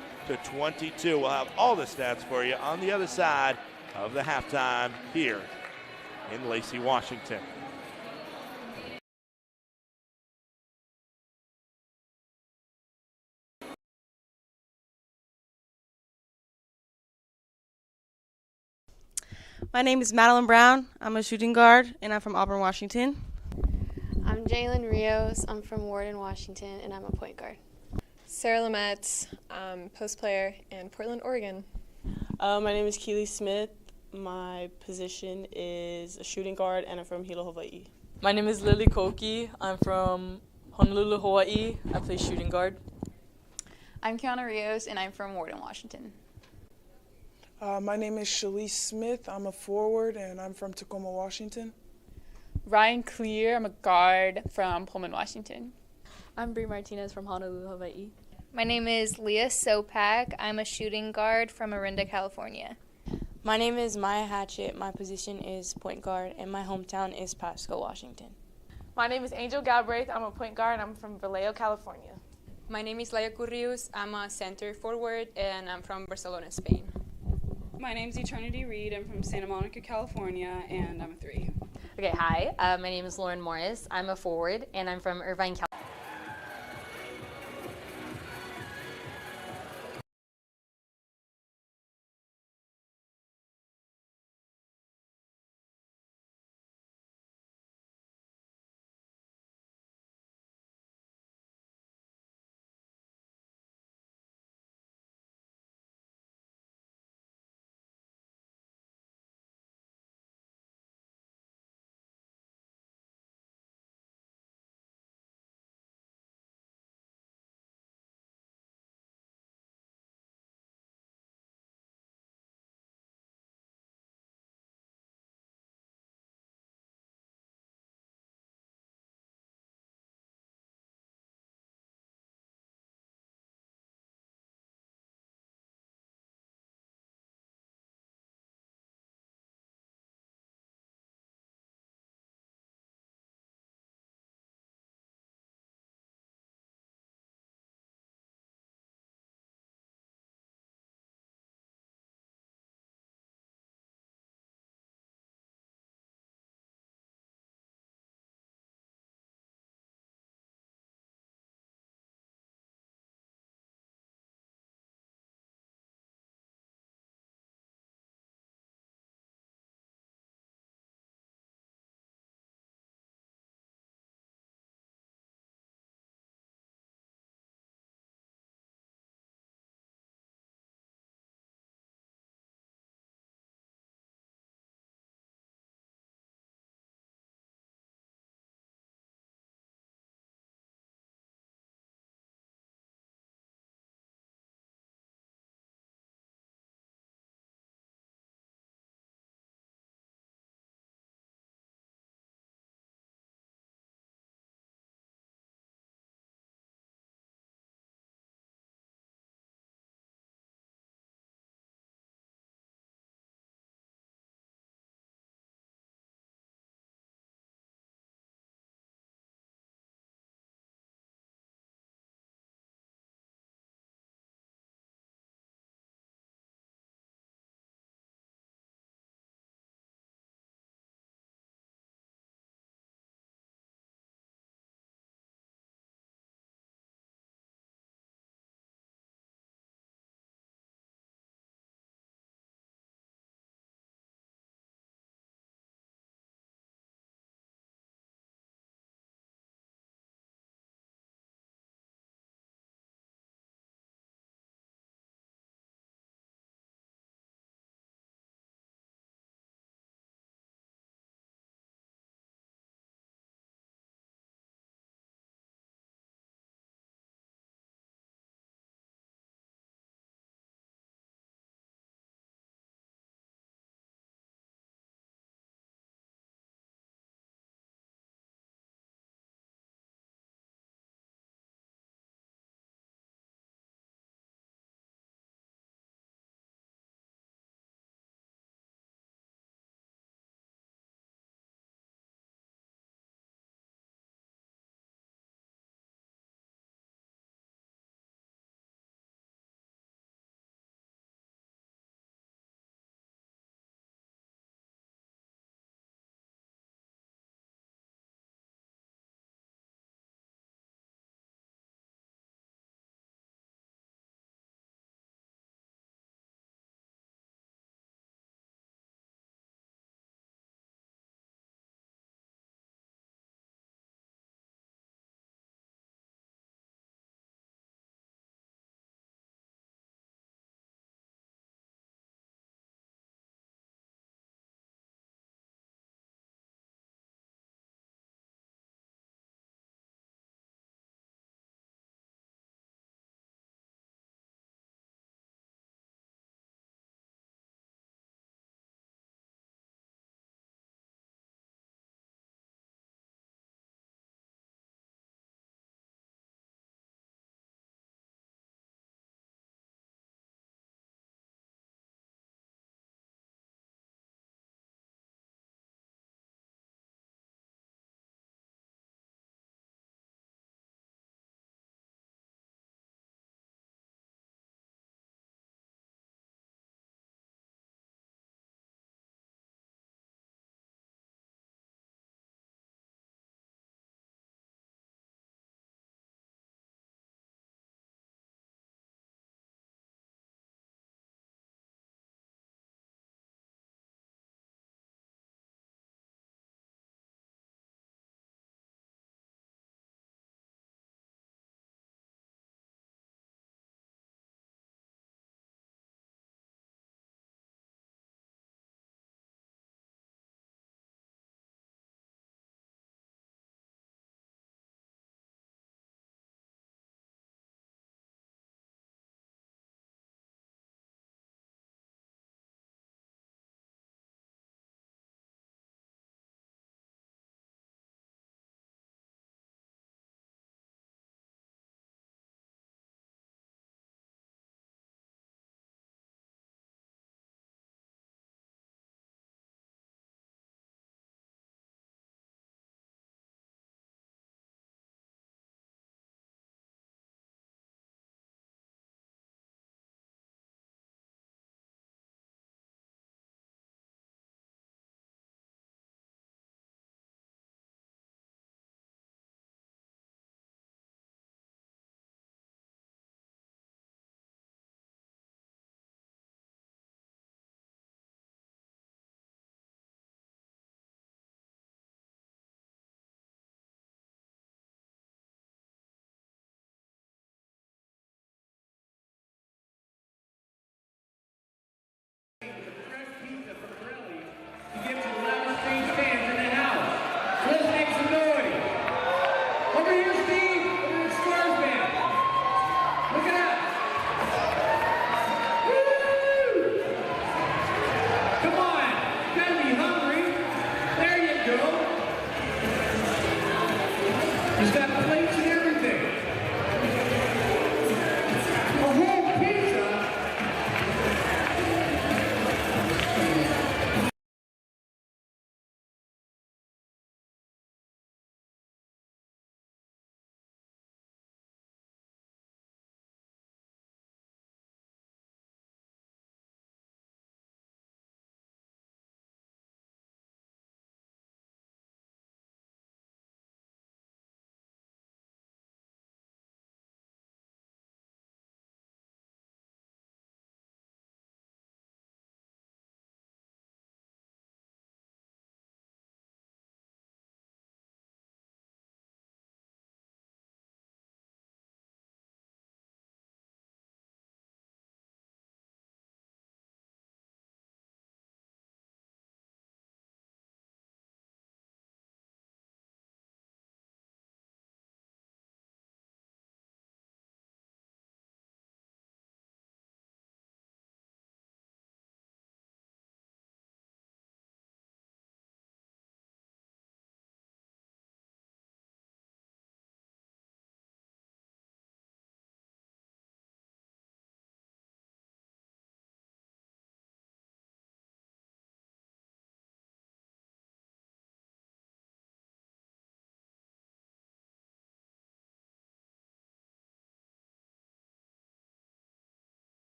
We'll have all the stats for you on the other side of the halftime here in Lacey, Washington. My name is Madeline Brown. I'm a shooting guard, and I'm from Auburn, Washington. I'm Jalen Rios. I'm from Warden, Washington, and I'm a point guard. Sarah Lamette, post player in Portland, Oregon. My name is Keely Smith. My position is a shooting guard, and I'm from Hilo, Hawaii. My name is Lily Koki. I'm from Honolulu, Hawaii. I play shooting guard. I'm Kiana Rios, and I'm from Warden, Washington. My name is Shalise Smith. I'm a forward, and I'm from Tacoma, Washington. Ryan Clear. I'm a guard from Pullman, Washington. I'm Bree Martinez from Honolulu, Hawaii. My name is Leah Sopak. I'm a shooting guard from Orinda, California. My name is Maya Hatchett. My position is point guard, and my hometown is Pasco, Washington. My name is Angel Galbraith. I'm a point guard, and I'm from Vallejo, California. My name is Laia Currius. I'm a center forward, and I'm from Barcelona, Spain. My name is Eternity Reed. I'm from Santa Monica, California, and I'm a 3. Okay, hi. My name is Lauren Morris. I'm a forward, and I'm from Irvine, California.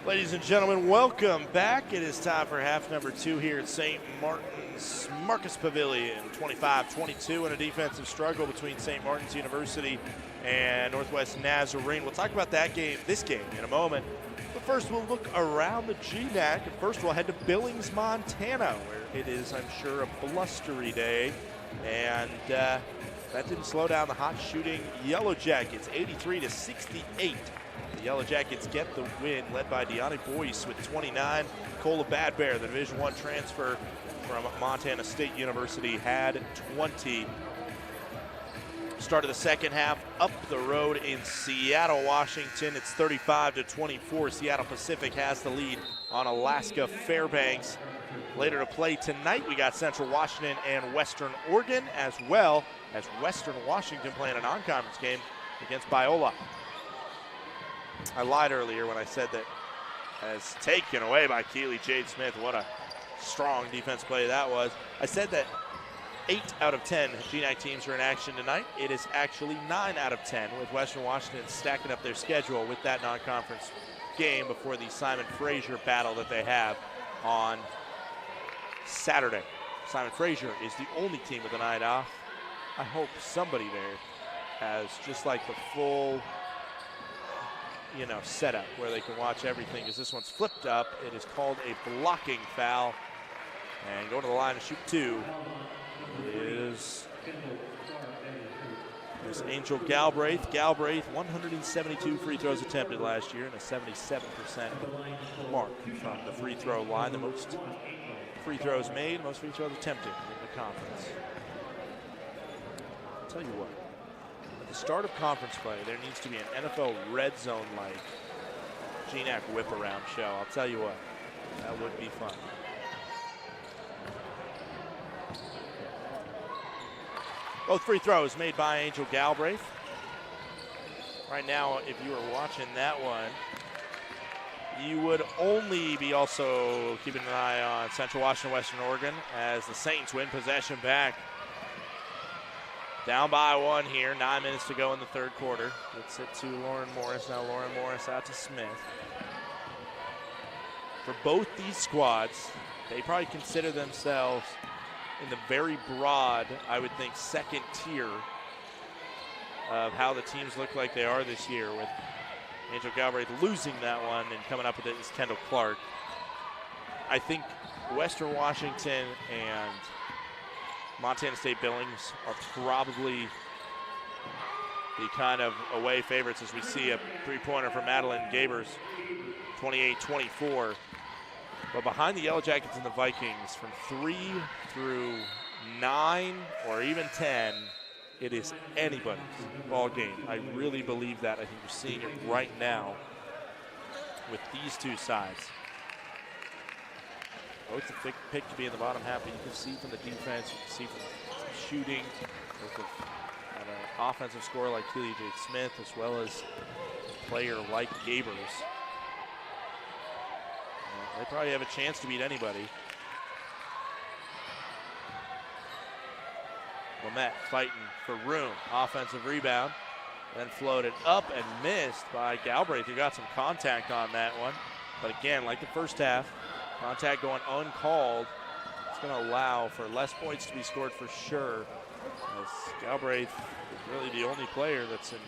Ladies and gentlemen, welcome back. It is time for half number 2 here at St. Martin's Marcus Pavilion. 25-22 in a defensive struggle between St. Martin's University and Northwest Nazarene. We'll talk about this game in a moment. But first, we'll look around the GNAC. And first, we'll head to Billings, Montana, where it is, I'm sure, a blustery day. And that didn't slow down the hot shooting Yellow Jackets, 83-68. The Yellow Jackets get the win, led by Deanna Boyce with 29. Cola Badbear, the Division I transfer from Montana State University, had 20. Start of the second half up the road in Seattle, Washington. It's 35-24. Seattle Pacific has the lead on Alaska Fairbanks. Later to play tonight, we got Central Washington and Western Oregon, as well as Western Washington playing a non-conference game against Biola. I lied earlier when I said that as taken away by Keely Jade Smith. What a strong defense play that was. I said that 8 out of 10 GNAC teams are in action tonight. It is actually 9 out of 10, with Western Washington stacking up their schedule with that non-conference game before the Simon Fraser battle that they have on Saturday. Simon Fraser is the only team with a night off. I hope somebody there has just like the full setup where they can watch everything, as this one's flipped up. It is called a blocking foul. And going to the line to shoot 2 is Angel Galbraith. Galbraith, 172 free throws attempted last year and a 77% mark from the free throw line. The most free throws made, most free throws attempted in the conference. I'll tell you what. At the start of conference play, there needs to be an NFL red zone-like GNAC whip-around show. I'll tell you what, that would be fun. Both free throws made by Angel Galbraith. Right now, if you were watching that one, you would only be also keeping an eye on Central Washington, Western Oregon, as the Saints win possession back. Down by 1 here, 9 minutes to go in the third quarter. Gets it to Lauren Morris. Now Lauren Morris out to Smith. For both these squads, they probably consider themselves in the very broad, I would think, second tier of how the teams look like they are this year, with Angel Galbraith losing that one and coming up with it is Kendall Clark. I think Western Washington and Montana State Billings are probably the kind of away favorites, as we see a three-pointer from Madeline Gabers, 28-24. But behind the Yellow Jackets and the Vikings, from 3 through 9 or even 10, it is anybody's ball game. I really believe that. I think you're seeing it right now with these two sides. Both the pick to be in the bottom half, but you can see from the defense, you can see from the shooting, with an offensive scorer like Keely J. Smith, as well as a player like Gabers. They probably have a chance to beat anybody. Lamette fighting for room. Offensive rebound. Then floated up and missed by Galbraith, who got some contact on that one. But again, like the first half, contact going uncalled. It's going to allow for less points to be scored for sure, as Galbraith is really the only player that's in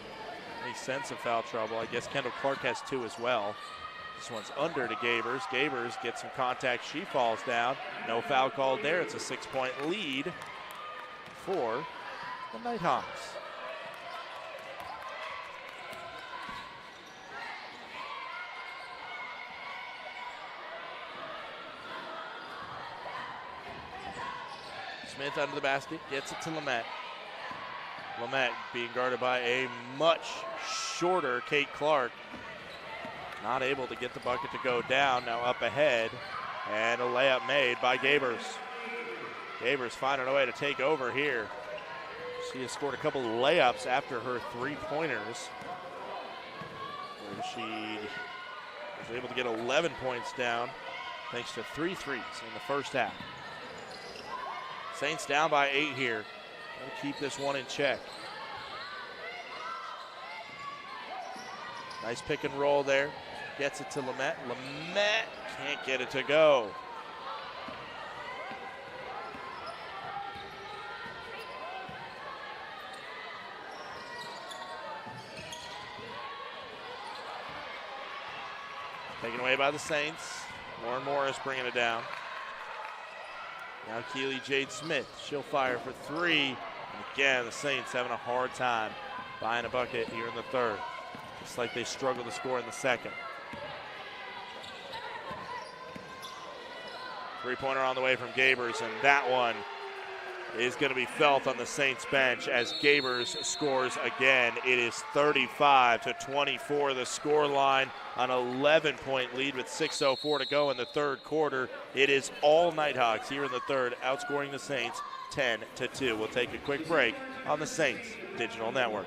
any sense of foul trouble. I guess Kendall Clark has 2 as well. This one's under to Gabers. Gabers gets some contact. She falls down. No foul called there. It's a 6-point lead for the Nighthawks. Smith under the basket, gets it to Lamette. Lamette being guarded by a much shorter Kate Clark. Not able to get the bucket to go down, now up ahead. And a layup made by Gabers. Gabers finding a way to take over here. She has scored a couple of layups after her 3-pointers, where she was able to get 11 points down thanks to 3 threes in the first half. Saints down by 8 here. We'll keep this one in check. Nice pick and roll there. Gets it to Lamette. Lamette can't get it to go. Taken away by the Saints. Lauren Morris bringing it down. Now Keely Jade Smith. She'll fire for three. And again, the Saints having a hard time buying a bucket here in the third. Just like they struggled to score in the second. Three-pointer on the way from Gabers, and that one is going to be felt on the Saints bench as Gabers scores again. It is 35-24, the score line, an 11-point lead with 6:04 to go in the third quarter. It is all Nighthawks here in the third, outscoring the Saints 10-2. We'll take a quick break on the Saints Digital Network.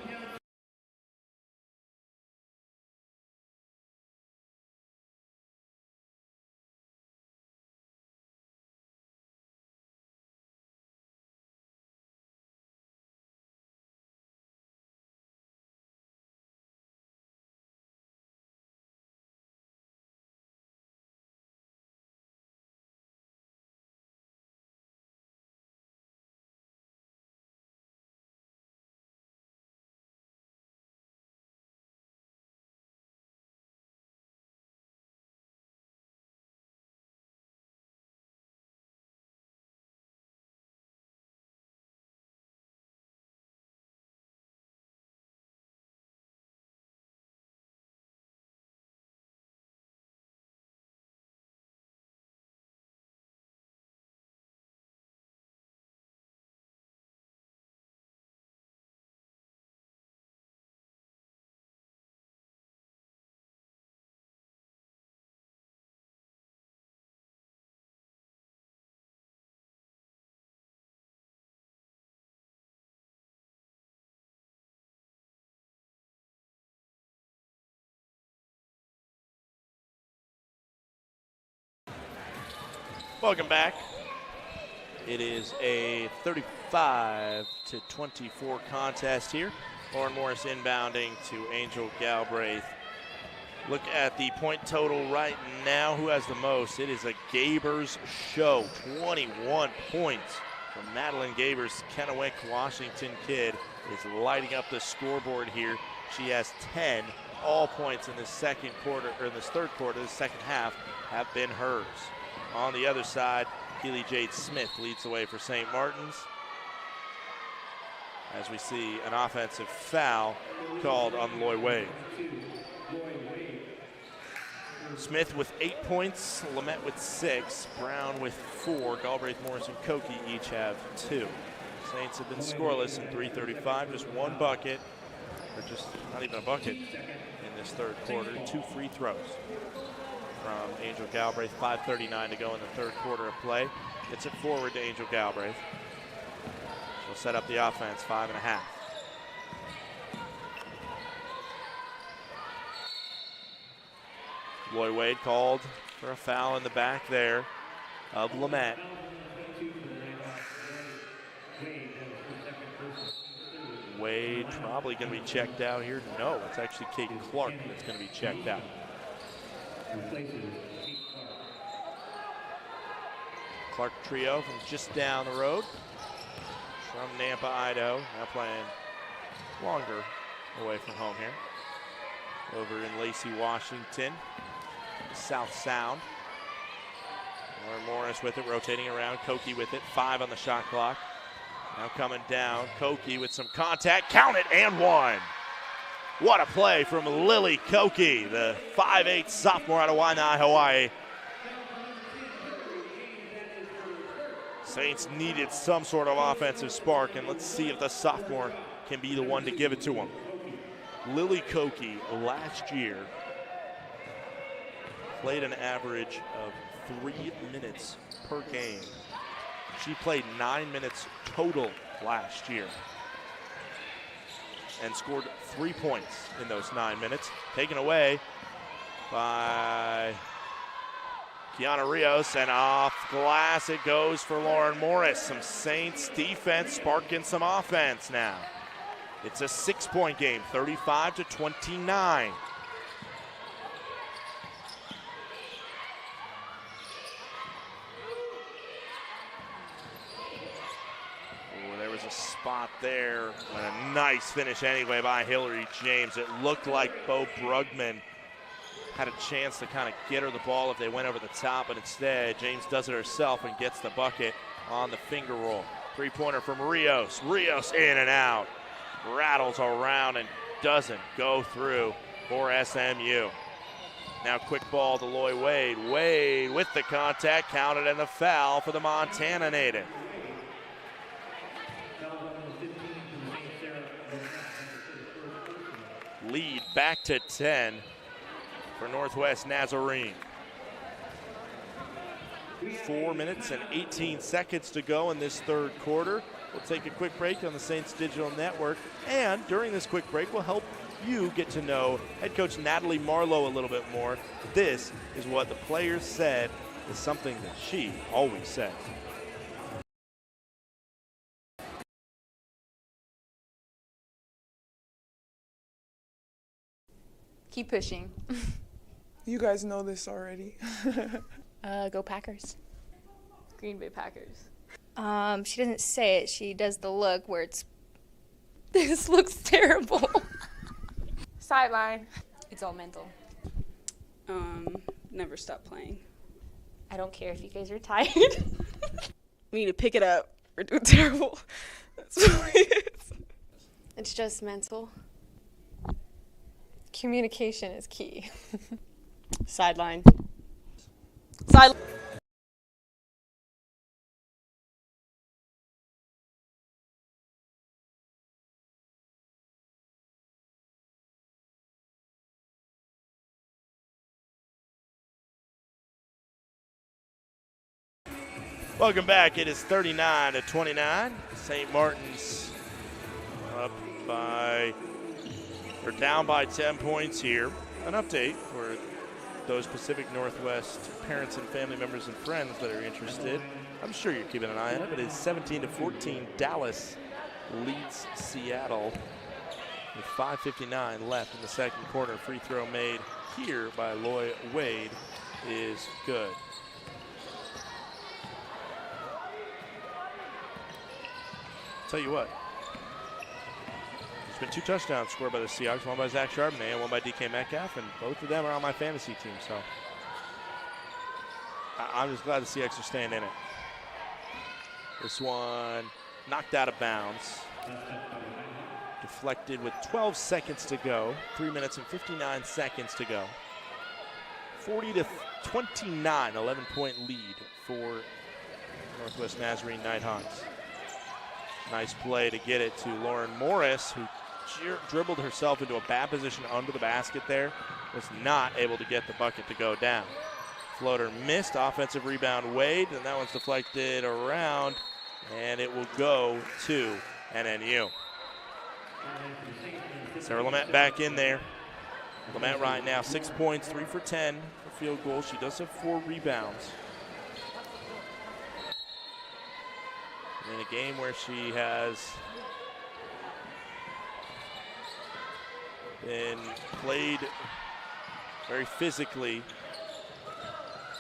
Welcome back. It is a 35-24 contest here. Lauren Morris inbounding to Angel Galbraith. Look at the point total right now. Who has the most? It is a Gabers show. 21 points from Madeline Gabers. Kennewick, Washington kid, is lighting up the scoreboard here. She has 10. All points in this second quarter, or in this third quarter, the second half, have been hers. On the other side, Keely Jade Smith leads the way for St. Martin's. As we see an offensive foul called on Loy Wade. Smith with 8 points, Lamette with 6, Brown with 4, Galbraith, Morris, and Koki each have 2. Saints have been scoreless in 3:35, just one bucket, or just not even a bucket in this third quarter. 2 free throws from Angel Galbraith. 5:39 to go in the third quarter of play. Gets it forward to Angel Galbraith. She'll set up the offense, 5.5. Loy Wade called for a foul in the back there of Lamette. Wade probably going to be checked out here. No, it's actually Kaden Clark that's going to be checked out. Clark trio from just down the road from Nampa, Idaho. Now playing longer away from home here. Over in Lacey, Washington, South Sound. Lauren Morris with it, rotating around. Koki with it, 5 on the shot clock. Now coming down, Koki with some contact. Count it, and 1. What a play from Lily Koki, the 5'8" sophomore out of Waianae, Hawaii. Saints needed some sort of offensive spark, and let's see if the sophomore can be the one to give it to them. Lily Koki last year played an average of 3 minutes per game. She played 9 minutes total last year and scored 3 points in those 9 minutes. Taken away by Kiana Rios, and off glass it goes for Lauren Morris. Some Saints defense sparking some offense now. It's a 6-point game, 35-29. spot there. And a nice finish anyway by Hillary James. It looked like Bo Brugman had a chance to kind of get her the ball if they went over the top, but instead James does it herself and gets the bucket on the finger roll. Three-pointer from Rios. Rios in and out. Rattles around and doesn't go through for SMU. Now quick ball to Loy Wade. Wade with the contact, counted, and the foul for the Montana native. Lead back to 10 for Northwest Nazarene. 4 minutes and 18 seconds to go in this third quarter. We'll take a quick break on the Saints Digital Network, and during this quick break, we'll help you get to know head coach Natalie Marlowe a little bit more. This is what the players said is something that she always says. Keep pushing. You guys know this already. Go Packers. Green Bay Packers. She doesn't say it. She does the look where it's, this looks terrible. Sideline. It's all mental. Never stop playing. I don't care if you guys are tired. We need to pick it up. We're doing terrible. That's what it is. It's just mental. Communication is key. Sideline. Sideline. Welcome back. It is 39-29. St. Martin's down by 10 points here. An update for those Pacific Northwest parents and family members and friends that are interested. I'm sure you're keeping an eye on it, but it's 17-14. Dallas leads Seattle with 5:59 left in the second quarter. Free throw made here by Loy Wade is good. Tell you what, there's been 2 touchdowns scored by the Seahawks, one by Zach Charbonnet and one by DK Metcalf, and both of them are on my fantasy team, so I'm just glad the Seahawks are staying in it. This one knocked out of bounds. Deflected with 12 seconds to go, 3 minutes and 59 seconds to go. 40-29, 11-point lead for Northwest Nazarene Nighthawks. Nice play to get it to Lauren Morris, who dribbled herself into a bad position under the basket there. Was not able to get the bucket to go down. Floater missed, offensive rebound Wade, and that one's deflected around, and it will go to NNU. Sarah Lamette back in there. Lamette right now 6 points, 3 for 10 for field goals. She does have 4 rebounds. In a game where she has been played very physically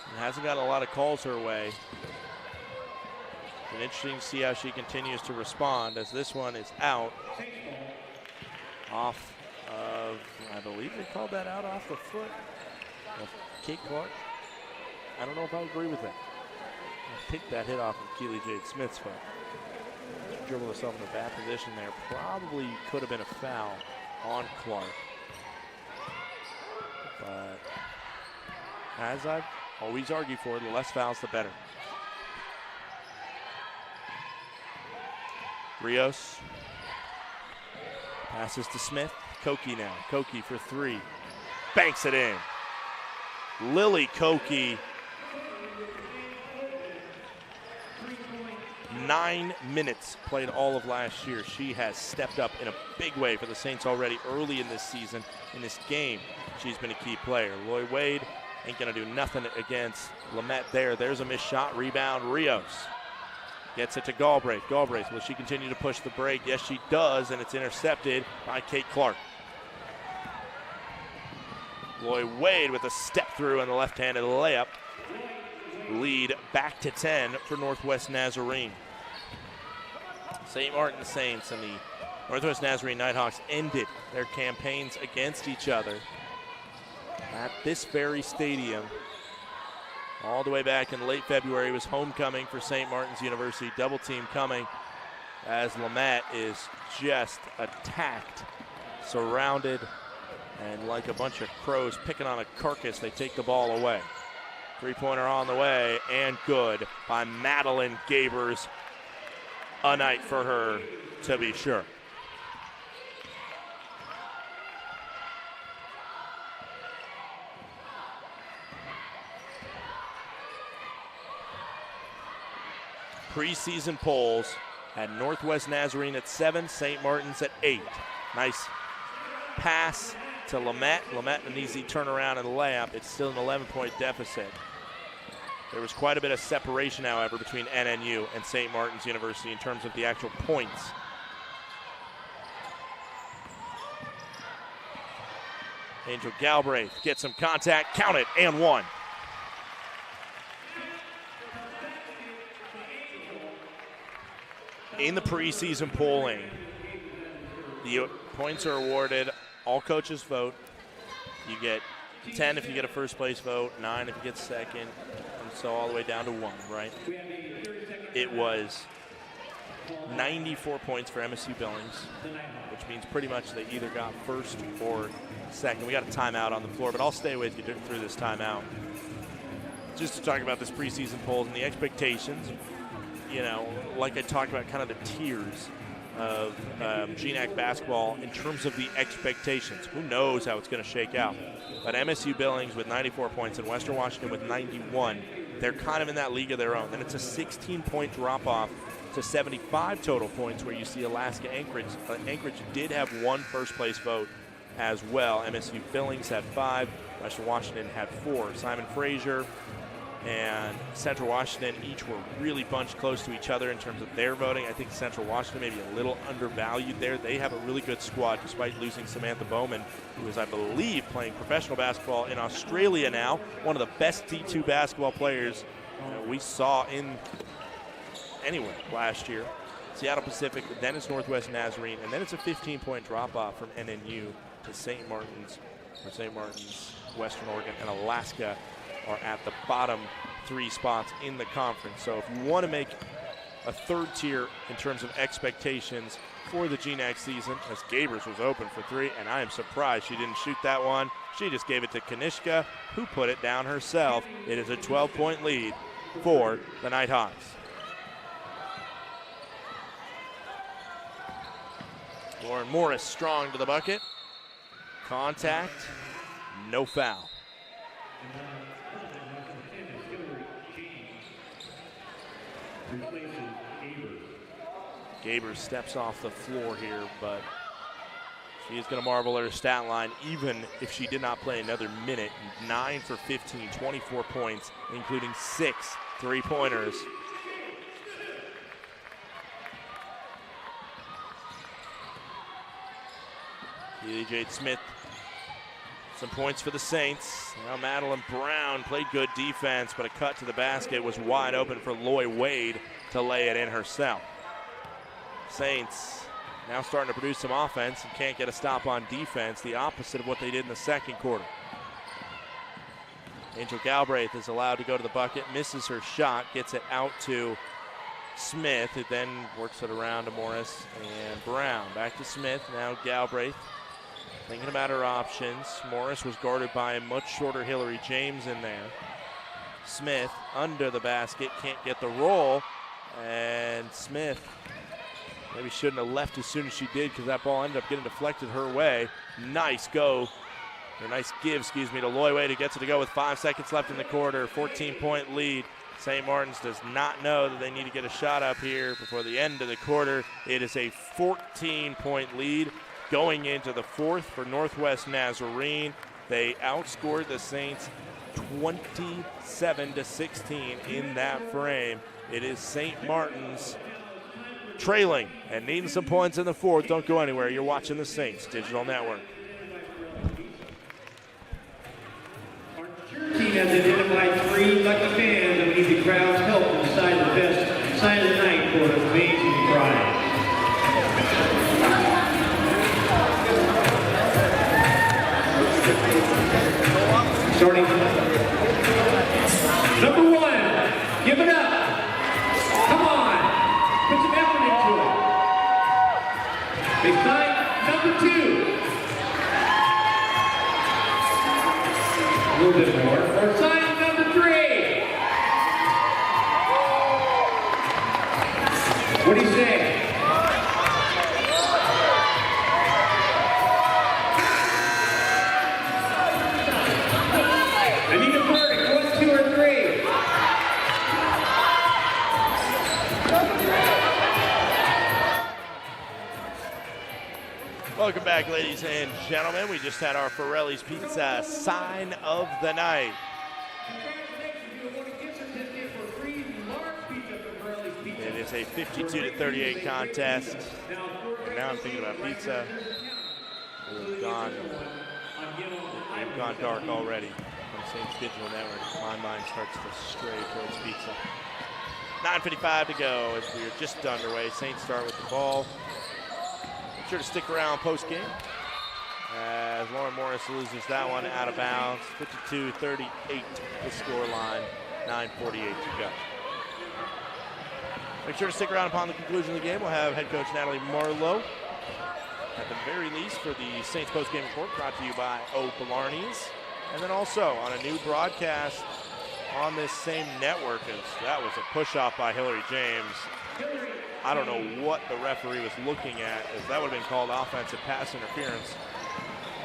and hasn't got a lot of calls her way. It's been interesting to see how she continues to respond as this one is out off of, I believe they called that out off the foot of Kate Clark. I don't know if I agree with that. I think that hit off of Keely Jade Smith's foot. Dribbled herself in a bad position there. Probably could have been a foul on Clark. But as I've always argued for, the less fouls, the better. Rios passes to Smith. Koki now. Koki for 3. Banks it in. Lily Koki. 9 minutes played all of last year. She has stepped up in a big way for the Saints already early in this season. In this game, she's been a key player. Loy Wade ain't going to do nothing against Lamette there. There's a missed shot. Rebound, Rios. Gets it to Galbraith. Galbraith, will she continue to push the break? Yes, she does, and it's intercepted by Kate Clark. Loy Wade with a step through and the left-handed layup. Lead back to 10 for Northwest Nazarene. St. Martin Saints and the Northwest Nazarene Nighthawks ended their campaigns against each other at this very stadium. All the way back in late February was homecoming for St. Martin's University. Double team coming as Lamette is just attacked, surrounded, and like a bunch of crows picking on a carcass, they take the ball away. Three-pointer on the way, and good by Madeline Gabers. A night for her, to be sure. Preseason polls had Northwest Nazarene at 7, St. Martin's at 8. Nice pass to Lamette. Lamette an easy turnaround and layup. It's still an 11-point deficit. There was quite a bit of separation, however, between NNU and St. Martin's University in terms of the actual points. Angel Galbraith gets some contact, count it, and one. In the preseason polling, the points are awarded, all coaches vote. You get 10 if you get a first place vote, 9 if you get second, and so all the way down to 1, right? It was 94 points for MSU Billings, which means pretty much they either got first or second. We got a timeout on the floor, but I'll stay with you through this timeout. Just to talk about this preseason polls and the expectations. You know, like I talked about, kind of the tiers of GNAC basketball in terms of the expectations. Who knows how it's going to shake out? But MSU Billings with 94 points and Western Washington with 91, they're kind of in that league of their own. Then it's a 16-point drop-off to 75 total points, where you see Alaska Anchorage. Anchorage did have 1 first-place vote as well. MSU Billings had 5. Western Washington had 4. Simon Fraser and Central Washington each were really bunched close to each other in terms of their voting. I think Central Washington may be a little undervalued there. They have a really good squad despite losing Samantha Bowman, who is, I believe, playing professional basketball in Australia now. One of the best D2 basketball players we saw in anywhere last year. Seattle Pacific, then it's Northwest Nazarene, and then it's a 15-point drop-off from NNU to St. Martin's, or St. Martin's, Western Oregon, and Alaska are at the bottom 3 spots in the conference. So if you want to make a third tier in terms of expectations for the GNAC season, as Gabers was open for 3, and I am surprised she didn't shoot that one. She just gave it to Kanishka, who put it down herself. It is a 12-point lead for the Nighthawks. Lauren Morris strong to the bucket. Contact, no foul. Gabers steps off the floor here, but she is going to marvel at her stat line even if she did not play another minute. 9 for 15, 24 points, including 6 3-pointers. Keely Jade Smith, some points for the Saints. Now Madeline Brown played good defense, but a cut to the basket was wide open for Loy Wade to lay it in herself. Saints now starting to produce some offense and can't get a stop on defense, the opposite of what they did in the second quarter. Angel Galbraith is allowed to go to the bucket, misses her shot, gets it out to Smith, who then works it around to Morris and Brown. Back to Smith, now Galbraith thinking about her options. Morris was guarded by a much shorter Hillary James in there. Smith under the basket, can't get the roll, and Smith maybe shouldn't have left as soon as she did because that ball ended up getting deflected her way. Nice give, to Loy Wade, who gets it to go with 5 seconds left in the quarter. 14-point lead. St. Martin's does not know that they need to get a shot up here before the end of the quarter. It is a 14-point lead going into the fourth for Northwest Nazarene. They outscored the Saints 27-16 in that frame. It is St. Martin's trailing and needing some points in the fourth. Don't go anywhere. You're watching the Saints Digital Network. Team has identified 3 lucky fans and we need the crowd's help to decide the best side of the night for an amazing prize. Baseline number 2. A little bit more. For sign number 3. What do you say? I need a verdict. 1, 2, or 3. Welcome back, ladies and gentlemen. We just had our Forelli's Pizza sign of the night. It is a 52-38 contest. And now I'm thinking about pizza. We've gone dark already on Saints Digital Network. My mind starts to stray towards pizza. 9:55 to go as we are just underway. Saints start with the ball. Make sure to stick around post-game as Lauren Morris loses that one out of bounds. 52-38 the score line. 9:48 to go. Make sure to stick around upon the conclusion of the game. We'll have head coach Natalie Marlowe at the very least for the Saints post-game report, brought to you by O. Blarney's. And then also on a new broadcast on this same network, as that was a push-off by Hillary James. I don't know what the referee was looking at, as that would have been called offensive pass interference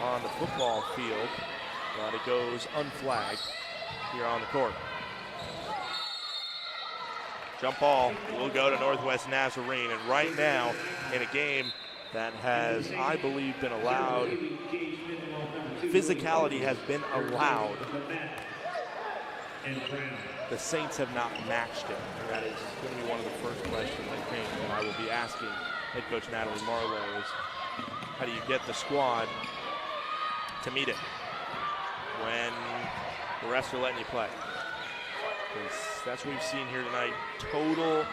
on the football field, but it goes unflagged here on the court. Jump ball will go to Northwest Nazarene, and right now in a game that has, I believe, been allowed, physicality has been allowed. The Saints have not matched it. And that is going to be one of the first questions I think that I will be asking head coach Natalie Marlowe is, how do you get the squad to meet it when the rest are letting you play? Because that's what we've seen here tonight. Total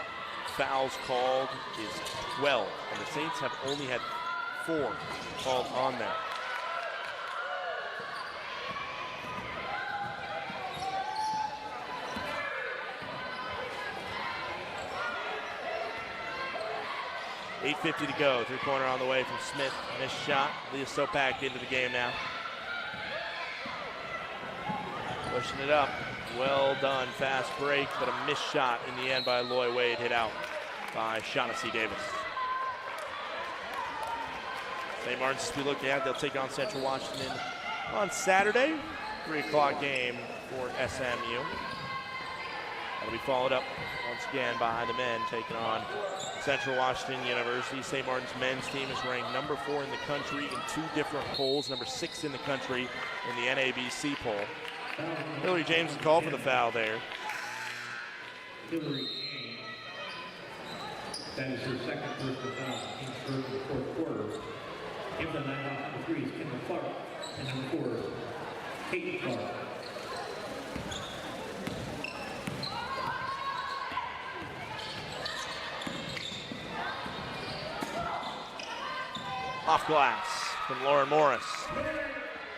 fouls called is 12, and the Saints have only had 4 called on them. $8:50 to go. Three-pointer on the way from Smith. Missed shot. Leah Sopak into the game now. Pushing it up. Well done. Fast break, but a missed shot in the end by Loy Wade. Hit out by Shaughnessy Davis. St. Martin's, as we look at, they'll take on Central Washington on Saturday. 3 o'clock game for SMU. That'll be followed up once again by the men taking on Central Washington University. St. Martin's men's team is ranked number 4 in the country in 2 different polls, number 6 in the country in the NABC poll. Hillary James called for the foul there. Hillary James. That is her second personal foul. Team's third in the fourth quarter. Give the 9 off number 3 is Kendall Clark. And number 4, Kate Clark. Off glass from Lauren Morris.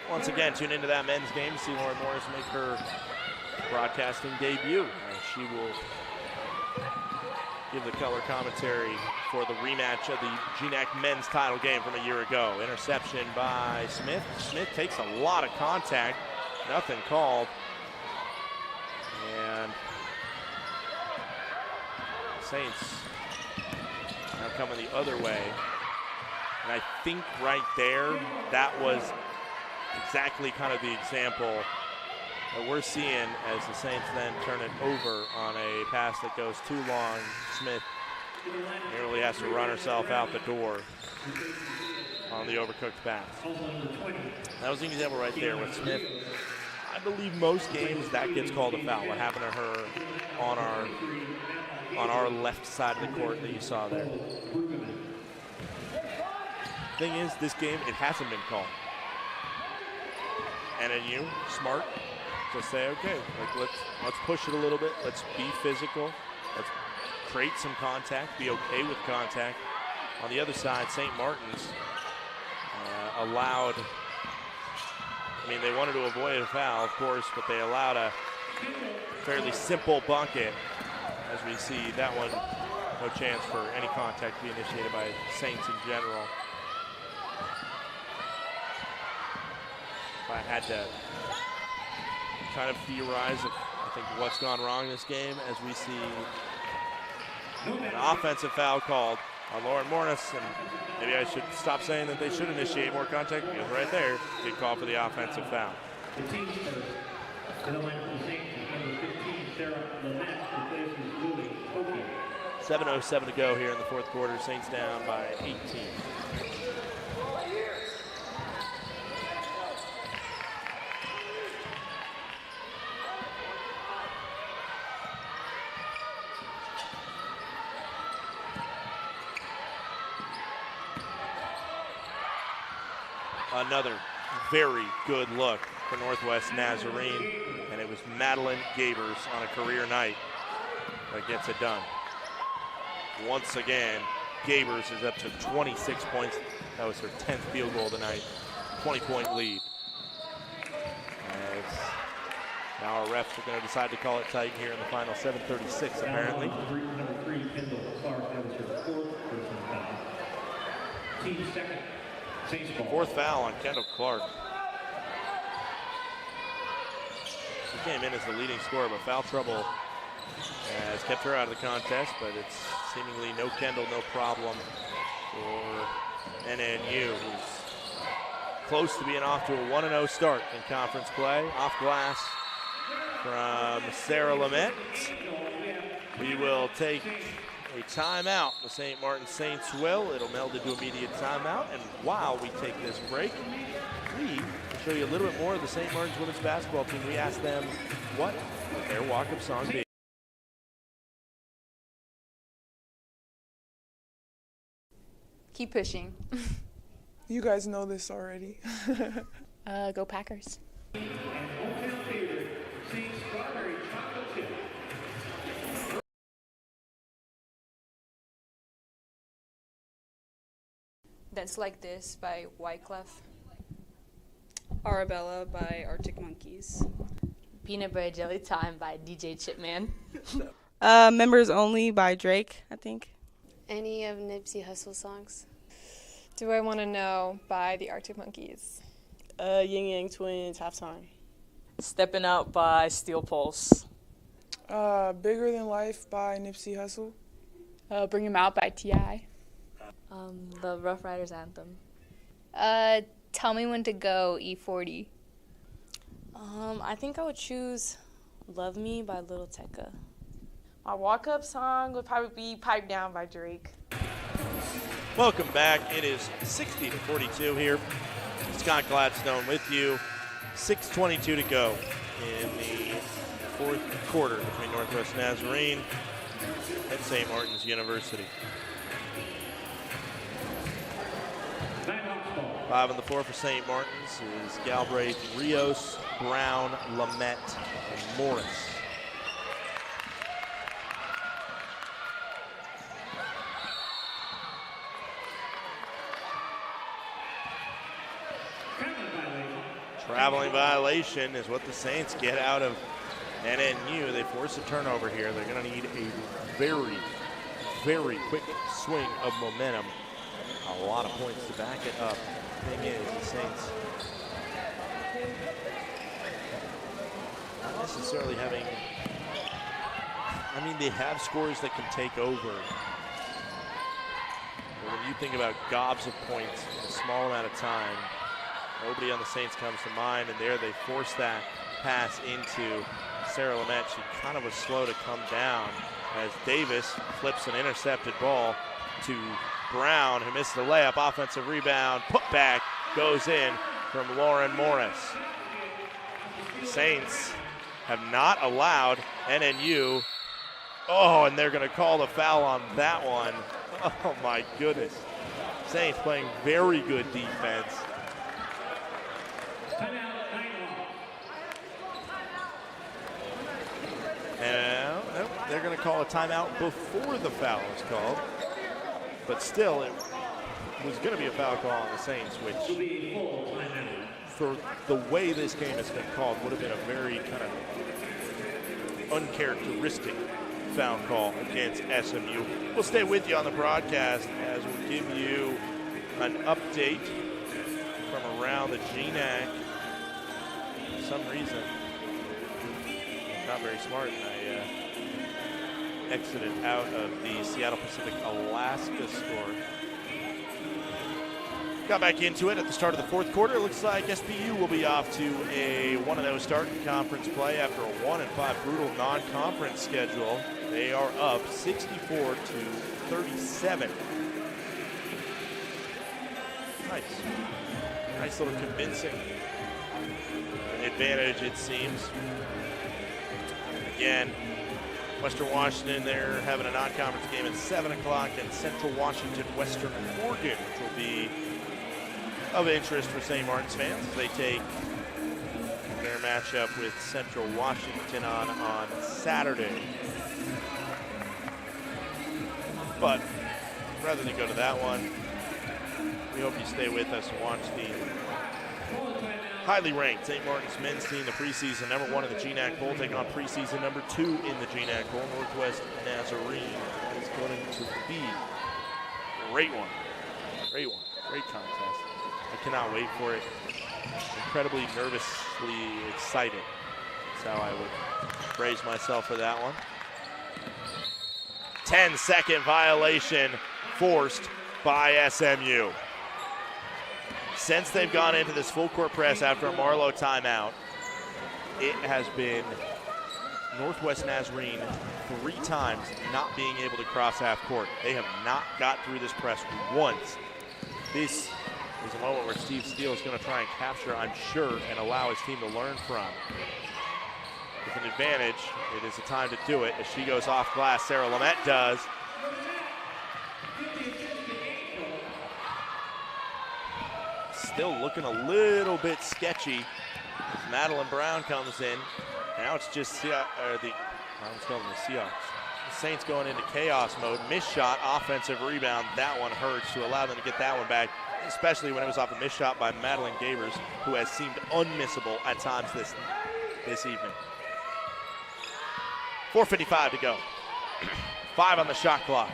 Once again, tune into that men's game to see Lauren Morris make her broadcasting debut. She will give the color commentary for the rematch of the GNAC men's title game from a year ago. Interception by Smith. Smith takes a lot of contact. Nothing called. And Saints now coming the other way. And I think right there, that was exactly kind of the example that we're seeing as the Saints then turn it over on a pass that goes too long. Smith nearly has to run herself out the door on the overcooked pass. That was an example right there with Smith. I believe most games that gets called a foul. What happened to her on our left side of the court that you saw there. Thing is, this game, it hasn't been called. NNU, smart, to say, okay, like let's push it a little bit. Let's be physical. Let's create some contact, be okay with contact. On the other side, St. Martin's allowed, I mean, they wanted to avoid a foul, of course, but they allowed a fairly simple bucket. As we see, that one, no chance for any contact to be initiated by Saints in general. I had to kind of theorize what's gone wrong in this game, as we see an offensive foul called on Lauren Morris, and maybe I should stop saying that they should initiate more contact, because right there, good call for the offensive foul. The team's first. To the line for the Saints, number 15, Sarah Lamette, replaces Lily Koki. 7:07 to go here in the fourth quarter. Saints down by 18. Another very good look for Northwest Nazarene, and it was Madeline Gabers on a career night that gets it done. Once again, Gabers is up to 26 points. That was her 10th field goal tonight. 20-point lead. As now our refs are going to decide to call it tight here in the final. 7:36 apparently. Number 3, Kendall Clark, that was her 4th personal foul. Team second. Fourth foul on Kendall Clark. She came in as the leading scorer, but foul trouble has kept her out of the contest, but it's seemingly no Kendall, no problem for NNU, who's close to being off to a 1-0 start in conference play. Off glass from Sarah Lamette. We will take a timeout. The St. Martin Saints will. It'll meld into immediate timeout. And while we take this break, we will show you a little bit more of the St. Martin's women's basketball team. We asked them what their walk-up song be. Keep pushing. You guys know this already. Go Packers. Dance Like This by Wyclef. Arabella by Arctic Monkeys. Peanut Butter Jelly Time by DJ Chipman. Members Only by Drake, I think. Any of Nipsey Hussle songs. Do I Want to Know by the Arctic Monkeys. Yin Yang Twins, Halftime. Stepping Out by Steel Pulse. Bigger Than Life by Nipsey Hussle. Bring 'Em Out by T.I. The Rough Riders Anthem. Tell Me When to Go, E40. I think I would choose Love Me by Lil Tecca. My walk-up song would probably be Pipe Down by Drake. Welcome back. It is 60-42 here. Scott Gladstone with you. 6:22 to go in the fourth quarter between Northwest Nazarene and St. Martin's University. 5 on the floor for St. Martin's is Galbraith, Rios, Brown, Lamette, and Morris. Traveling violation is what the Saints get out of NNU. They force a turnover here. They're going to need a very, very quick swing of momentum. A lot of points to back it up. The thing is, the Saints not necessarily having, they have scores that can take over. But when you think about gobs of points in a small amount of time, nobody on the Saints comes to mind, and there they force that pass into Sarah Lamette. She kind of was slow to come down as Davis flips an intercepted ball to Brown, who missed the layup. Offensive rebound, put back, goes in from Lauren Morris. Saints have not allowed NNU. Oh, and they're going to call the foul on that one. Oh my goodness. Saints playing very good defense. And they're going to call a timeout before the foul is called. But still, it was going to be a foul call on the Saints, which, for the way this game has been called, would have been a very kind of uncharacteristic foul call against SMU. We'll stay with you on the broadcast as we'll give you an update from around the GNAC for some reason, not very smart, and I exited out of the Seattle Pacific Alaska score. Got back into it at the start of the fourth quarter. It looks like SPU will be off to a 1-0 start in conference play after a 1-5 brutal non-conference schedule. They are up 64-37. Nice little convincing advantage, it seems. Again, Western Washington, they're having a non-conference game at 7 o'clock, and Central Washington, Western Oregon, which will be of interest for St. Martin's fans as they take their matchup with Central Washington on Saturday. But rather than go to that one, we hope you stay with us and watch the highly ranked St. Martin's men's team, the preseason #1 in the GNAC Bowl, take on preseason #2 in the GNAC Bowl. Northwest Nazarene is going to be a great one. Great contest. I cannot wait for it. Incredibly nervously excited. That's how I would phrase myself for that one. 10-second violation forced by SMU. Since they've gone into this full court press after a Marlowe timeout, it has been Northwest Nazarene 3 times not being able to cross half court. They have not got through this press once. This is a moment where Steve Steele is going to try and capture, I'm sure, and allow his team to learn from. With an advantage, it is a time to do it. As she goes off glass, Sarah Lamette does. Still looking a little bit sketchy as Madeline Brown comes in. Now it's just the Saints going into chaos mode. Missed shot, offensive rebound. That one hurts to allow them to get that one back, especially when it was off a missed shot by Madeline Gabers, who has seemed unmissable at times this evening. 4:55 to go. 5 on the shot clock.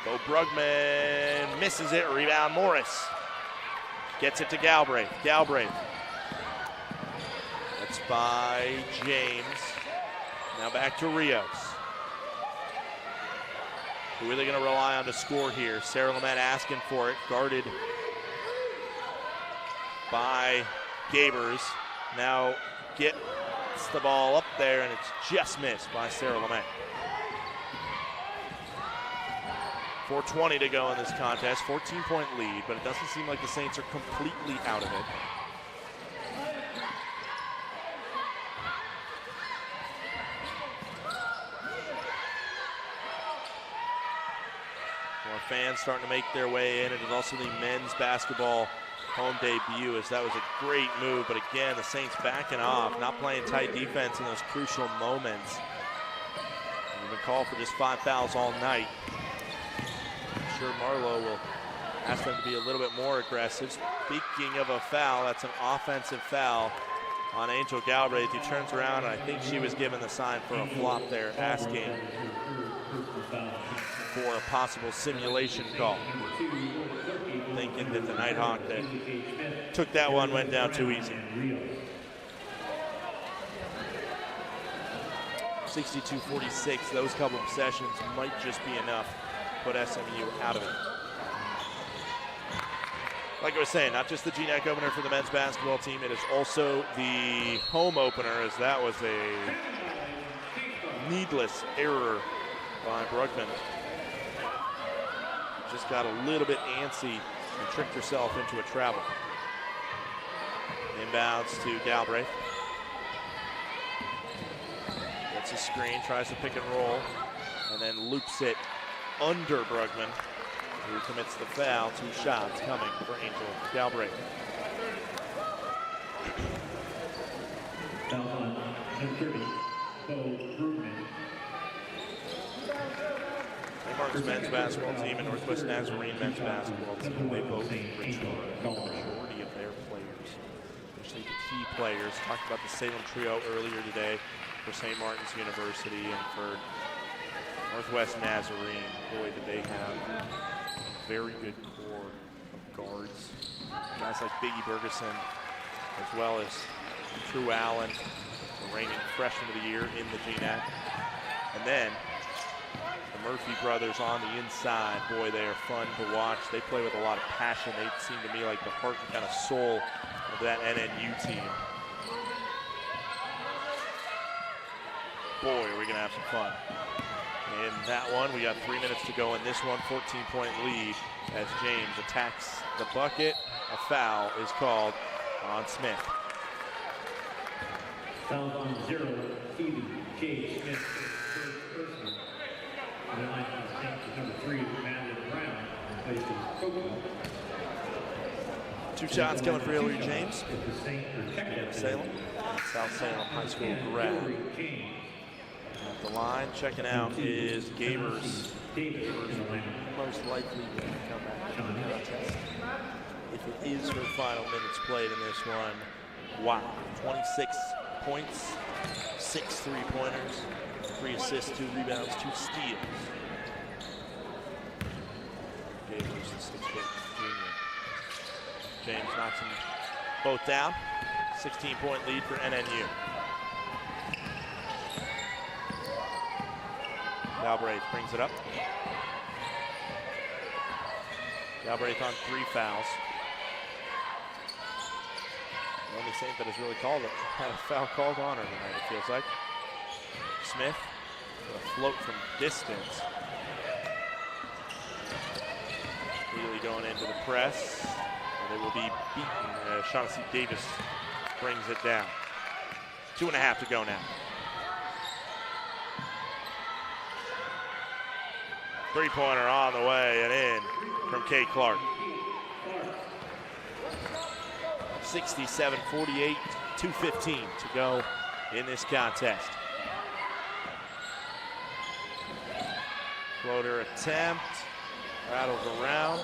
Bo Brugman misses it. Rebound Morris. Gets it to Galbraith. That's by James. Now back to Rios. Who are they going to rely on to score here? Sarah Lamette asking for it. Guarded by Gabers. Now gets the ball up there, and it's just missed by Sarah Lamette. 4:20 to go in this contest, 14-point lead, but it doesn't seem like the Saints are completely out of it. More fans starting to make their way in. It is also the men's basketball home debut, as that was a great move, but again, the Saints backing off, not playing tight defense in those crucial moments. They've been called for just 5 fouls all night. I'm sure Marlowe will ask them to be a little bit more aggressive. Speaking of a foul, that's an offensive foul on Angel Galbraith, who turns around, and I think she was given the sign for a flop there, asking for a possible simulation call. Thinking that the Nighthawk that took that one went down too easy. 62-46, those couple of possessions might just be enough to put SMU out of it. Like I was saying, not just the GNAC opener for the men's basketball team, it is also the home opener, as that was a needless error by Brugman. Just got a little bit antsy and tricked herself into a travel. Inbounds to Galbraith. Gets a screen, tries to pick and roll, and then loops it under Brugman, who commits the foul. 2 shots coming for Angel Galbraith. Foul on number 30, Bo Brugman. St. Martin's men's basketball team and Northwest Nazarene men's basketball team, they both return the majority of their players, especially the key players. Talked about the Salem trio earlier today for St. Martin's University, and for Northwest Nazarene, boy, did they have a very good core of guards. Guys like Biggie Bergeson, as well as True Allen, the reigning freshman of the year in the GNAC. And then the Murphy brothers on the inside. Boy, they are fun to watch. They play with a lot of passion. They seem to me like the heart and kind of soul of that NNU team. Boy, are we going to have some fun. In that one, we got 3 minutes to go in this one. 14-point lead as James attacks the bucket. A foul is called on Smith. Foul on 0, Phoebe J. Smith, first person. And then line is number 3, Madeline Brown, replaced as Coco. 2 shots coming for Hillary James. Salem, South Salem High School grad. At the line, checking out is Gavers. Most likely to come back to the contest. If it is her final minutes played in this one. Wow, 26 points, 6 3-pointers, 3 assists, 2 rebounds, 2 steals. Gavers, the 6-foot junior. James knocks them both down. 16-point lead for NNU. Galbraith brings it up. Galbraith on 3 fouls. The only Saint that has really had a foul called on her tonight, it feels like. Smith, with a float from distance. Really going into the press. And they will be beaten. Shaughnessy Davis brings it down. 2.5 to go now. 3-pointer on the way and in from Kay Clark. 67-48, 2:15 to go in this contest. Floater attempt, rattles around.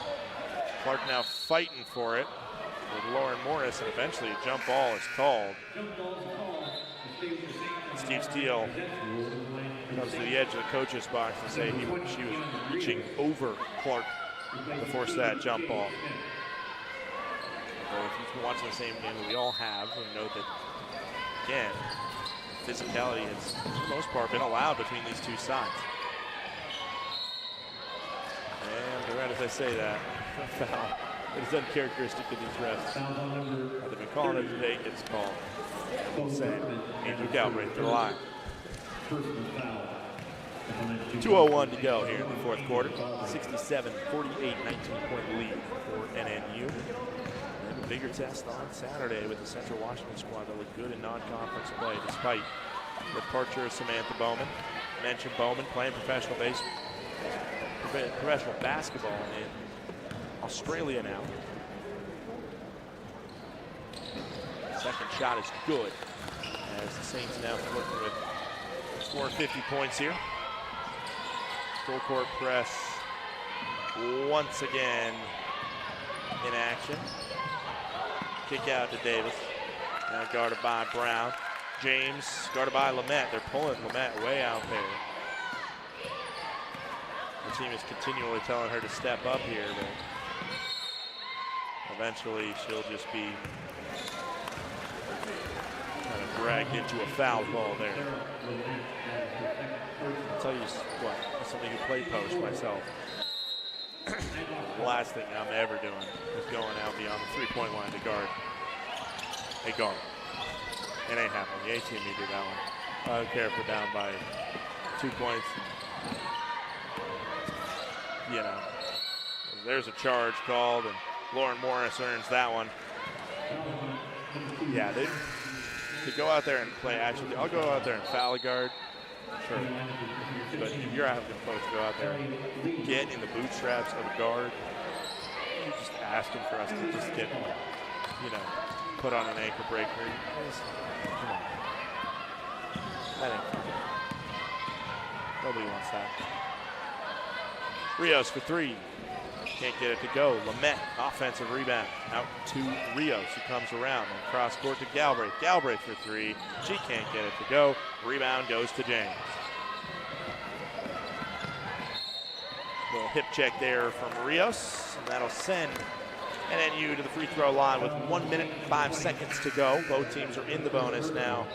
Clark now fighting for it with Lauren Morris, and eventually a jump ball is called. Steve Steele comes to the edge of the coach's box and say she was reaching over Clark to force that jump ball. So if you've been watching the same game that we all have, you know that, again, physicality has, for the most part, been allowed between these two sides. And right as I say that, a foul. It is uncharacteristic of these refs. They've been calling it today, it's called. Same. Andrew Galbraith to the line. 2:01 to go here in the fourth quarter. 67-48, 19-point lead for NNU. And a bigger test on Saturday with the Central Washington squad that looked good in non-conference play despite the departure of Samantha Bowman. Mentioned Bowman playing professional basketball in Australia now. Second shot is good as the Saints now working with 450 points here. Full court press once again in action. Kick out to Davis. Now guarded by Brown. James guarded by Lamette. They're pulling Lamette way out there. The team is continually telling her to step up here, but eventually she'll just be kind of dragged into a foul ball there. I'll tell you what, as somebody who played post myself, the last thing I'm ever doing is going out beyond the 3-point line to guard a guard. It ain't happening. The A-team me do that one. I don't care if we're down by 2 points. You know, there's a charge called, and Lauren Morris earns that one. Yeah, they go out there and play. Actually, I'll go out there and foul a guard. Sure. But if you're having folks go out there and get in the bootstraps of a guard, you're just asking for us to just get, put on an ankle breaker. Come on. That ain't fun. Nobody wants that. Rios for 3. Can't get it to go. Lamette, offensive rebound. Out to Rios, who comes around and cross court to Galbraith. Galbraith for 3. She can't get it to go. Rebound goes to James. Little hip check there from Rios, and that'll send NNU to the free throw line with 1 minute and 5 seconds to go. Both teams are in the bonus now,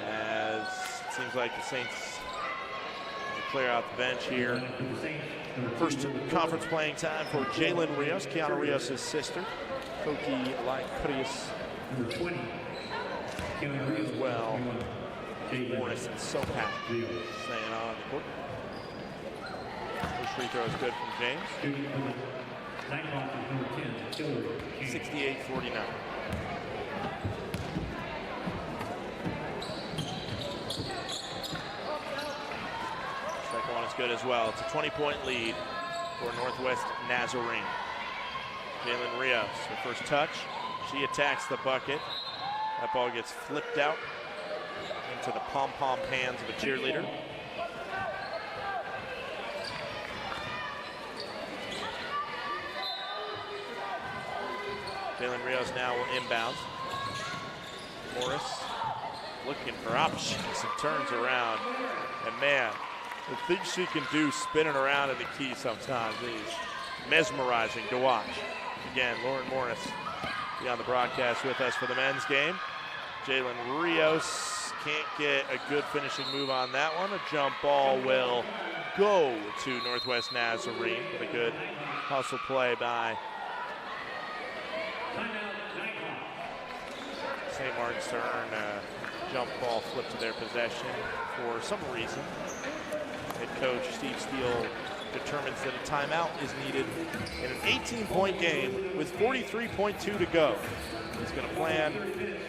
as it seems like the Saints clear out the bench here. First conference playing time for Jalen Rios, Keanu Rios' sister, Koki Lycurius as well. Morris and Sopak staying on the court. First free throw is good from James. 68-49. Second one is good as well. It's a 20-point lead for Northwest Nazarene. Jalen Rios, her first touch. She attacks the bucket. That ball gets flipped out into the pom-pom hands of a cheerleader. Jalen Rios now will inbound. Morris looking for options and turns around. And man, the things she can do spinning around in the key sometimes is mesmerizing to watch. Again, Lauren Morris be on the broadcast with us for the men's game. Jalen Rios can't get a good finishing move on that one. A jump ball will go to Northwest Nazarene, but a good hustle play by St. Martin's turn. Jump ball flipped to their possession for some reason. Head coach Steve Steele determines that a timeout is needed in an 18-point game with 43.2 to go. He's going to plan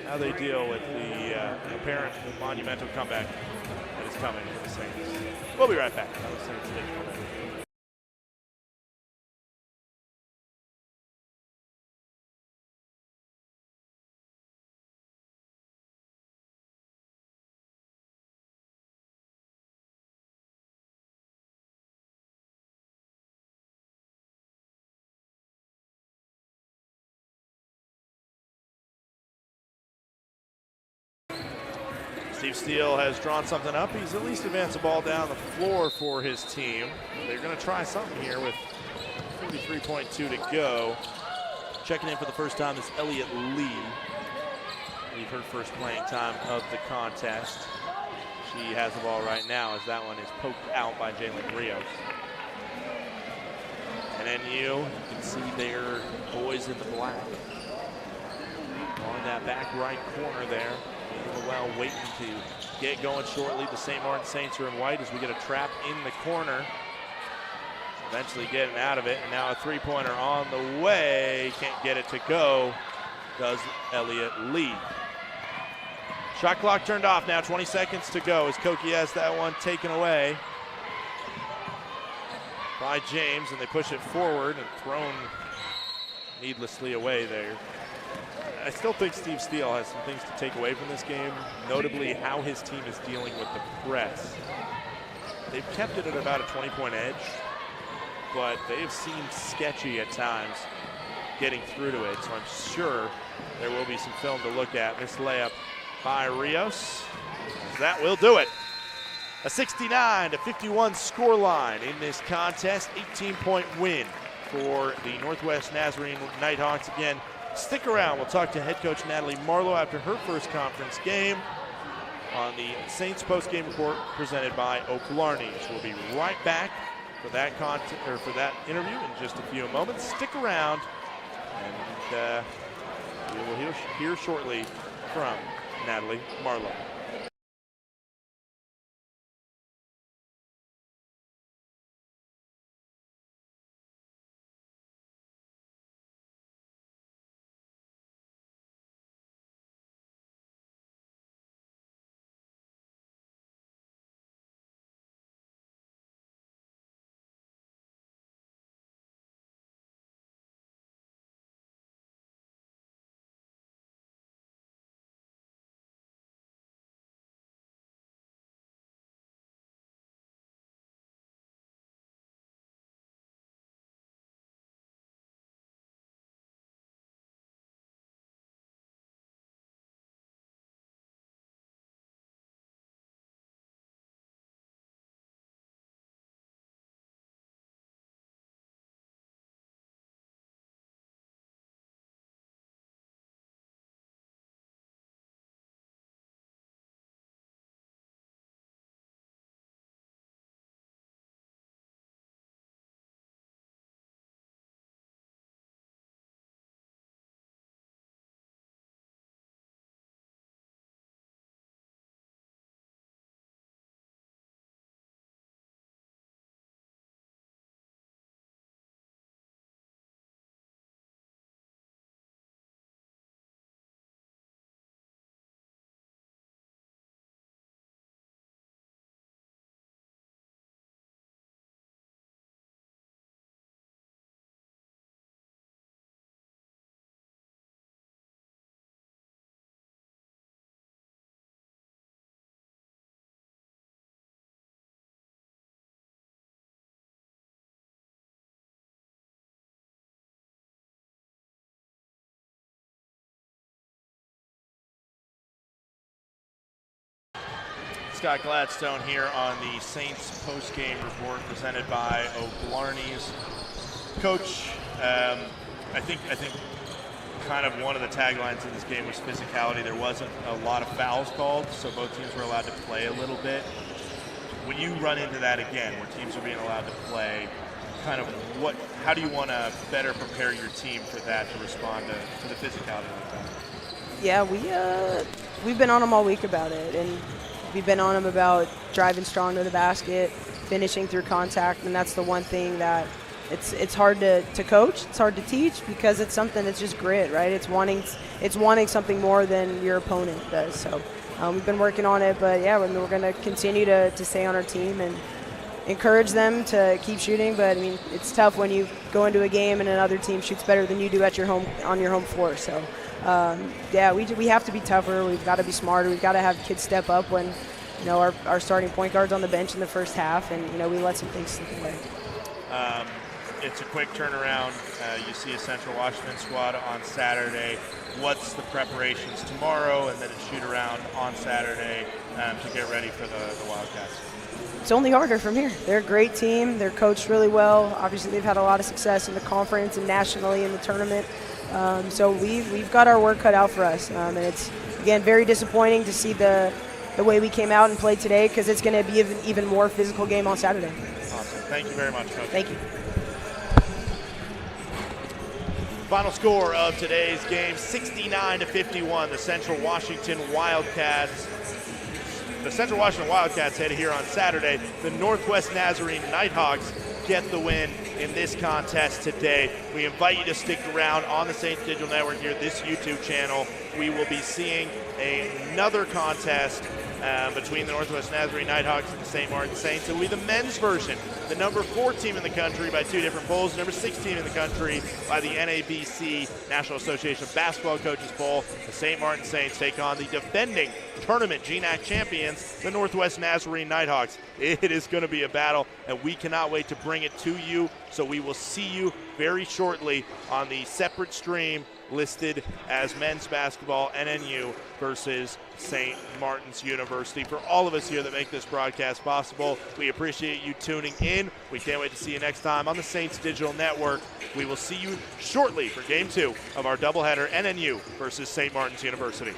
how they deal with the apparent monumental comeback that is coming for the Saints. We'll be right back. Steve Steele has drawn something up. He's at least advanced the ball down the floor for his team. They're going to try something here with 43.2 to go. Checking in for the first time is Elliott Lee. We've heard first playing time of the contest. She has the ball right now as that one is poked out by Jalen Rios. And NU, you can see their boys in the black on that back right corner there. Well, waiting to get going shortly. The St. Martin Saints are in white as we get a trap in the corner. Eventually getting out of it, and now a three-pointer on the way. Can't get it to go, does Elliott Lee. Shot clock turned off now, 20 seconds to go as Koki has that one taken away by James, and they push it forward and thrown needlessly away there. I still think Steve Steele has some things to take away from this game, notably how his team is dealing with the press. They've kept it at about a 20-point edge, but they have seemed sketchy at times getting through to it, so I'm sure there will be some film to look at. This layup by Rios, that will do it. A 69-51 scoreline in this contest, 18-point win for the Northwest Nazarene Nighthawks. Again, stick around. We'll talk to head coach Natalie Marlowe after her first conference game on the Saints post-game report presented by O'Clarney's. We'll be right back for that for that interview in just a few moments. Stick around, and we will hear shortly from Natalie Marlowe. Scott Gladstone here on the Saints post-game report presented by O'Blarney's. Coach, I think kind of one of the taglines in this game was physicality. There wasn't a lot of fouls called, so both teams were allowed to play a little bit. When you run into that again, where teams are being allowed to play, kind of how do you want to better prepare your team for that to respond to the physicality like that? Yeah, we've been on them all week about it, and we've been on them about driving strong to the basket, finishing through contact, and that's the one thing that it's hard to coach, it's hard to teach, because it's something that's just grit, right? It's wanting something more than your opponent does. So we've been working on it, but yeah, we're going to continue to stay on our team and encourage them to keep shooting. But I mean, it's tough when you go into a game and another team shoots better than you do at on your home floor. So yeah, we have to be tougher. We've got to be smarter. We've got to have kids step up when our starting point guard's on the bench in the first half, and we let some things slip away. It's a quick turnaround. You see a Central Washington squad on Saturday. What's the preparations tomorrow, and then a shoot around on Saturday to get ready for the Wildcats? It's only harder from here. They're a great team. They're coached really well. Obviously, they've had a lot of success in the conference and nationally in the tournament. So we've got our work cut out for us. And it's, again, very disappointing to see the way we came out and played today, because it's going to be an even more physical game on Saturday. Awesome. Thank you very much, Coach. Thank you. Final score of today's game, 69-51. The Central Washington Wildcats head here on Saturday. The Northwest Nazarene Nighthawks get the win in this contest today. We invite you to stick around on the Saints Digital Network here, this YouTube channel. We will be seeing another contest between the Northwest Nazarene Nighthawks and the St. Martin Saints. It will be the men's version, the number 4 team in the country by 2 different polls, number 6 team in the country by the NABC, National Association of Basketball Coaches poll. The St. Martin Saints take on the defending tournament GNAC champions, the Northwest Nazarene Nighthawks. It is going to be a battle, and we cannot wait to bring it to you. So we will see you very shortly on the separate stream listed as men's basketball NNU versus St. Martin's University. For all of us here that make this broadcast possible, we appreciate you tuning in. We can't wait to see you next time on the Saints Digital Network. We will see you shortly for Game 2 of our doubleheader, NNU versus St. Martin's University.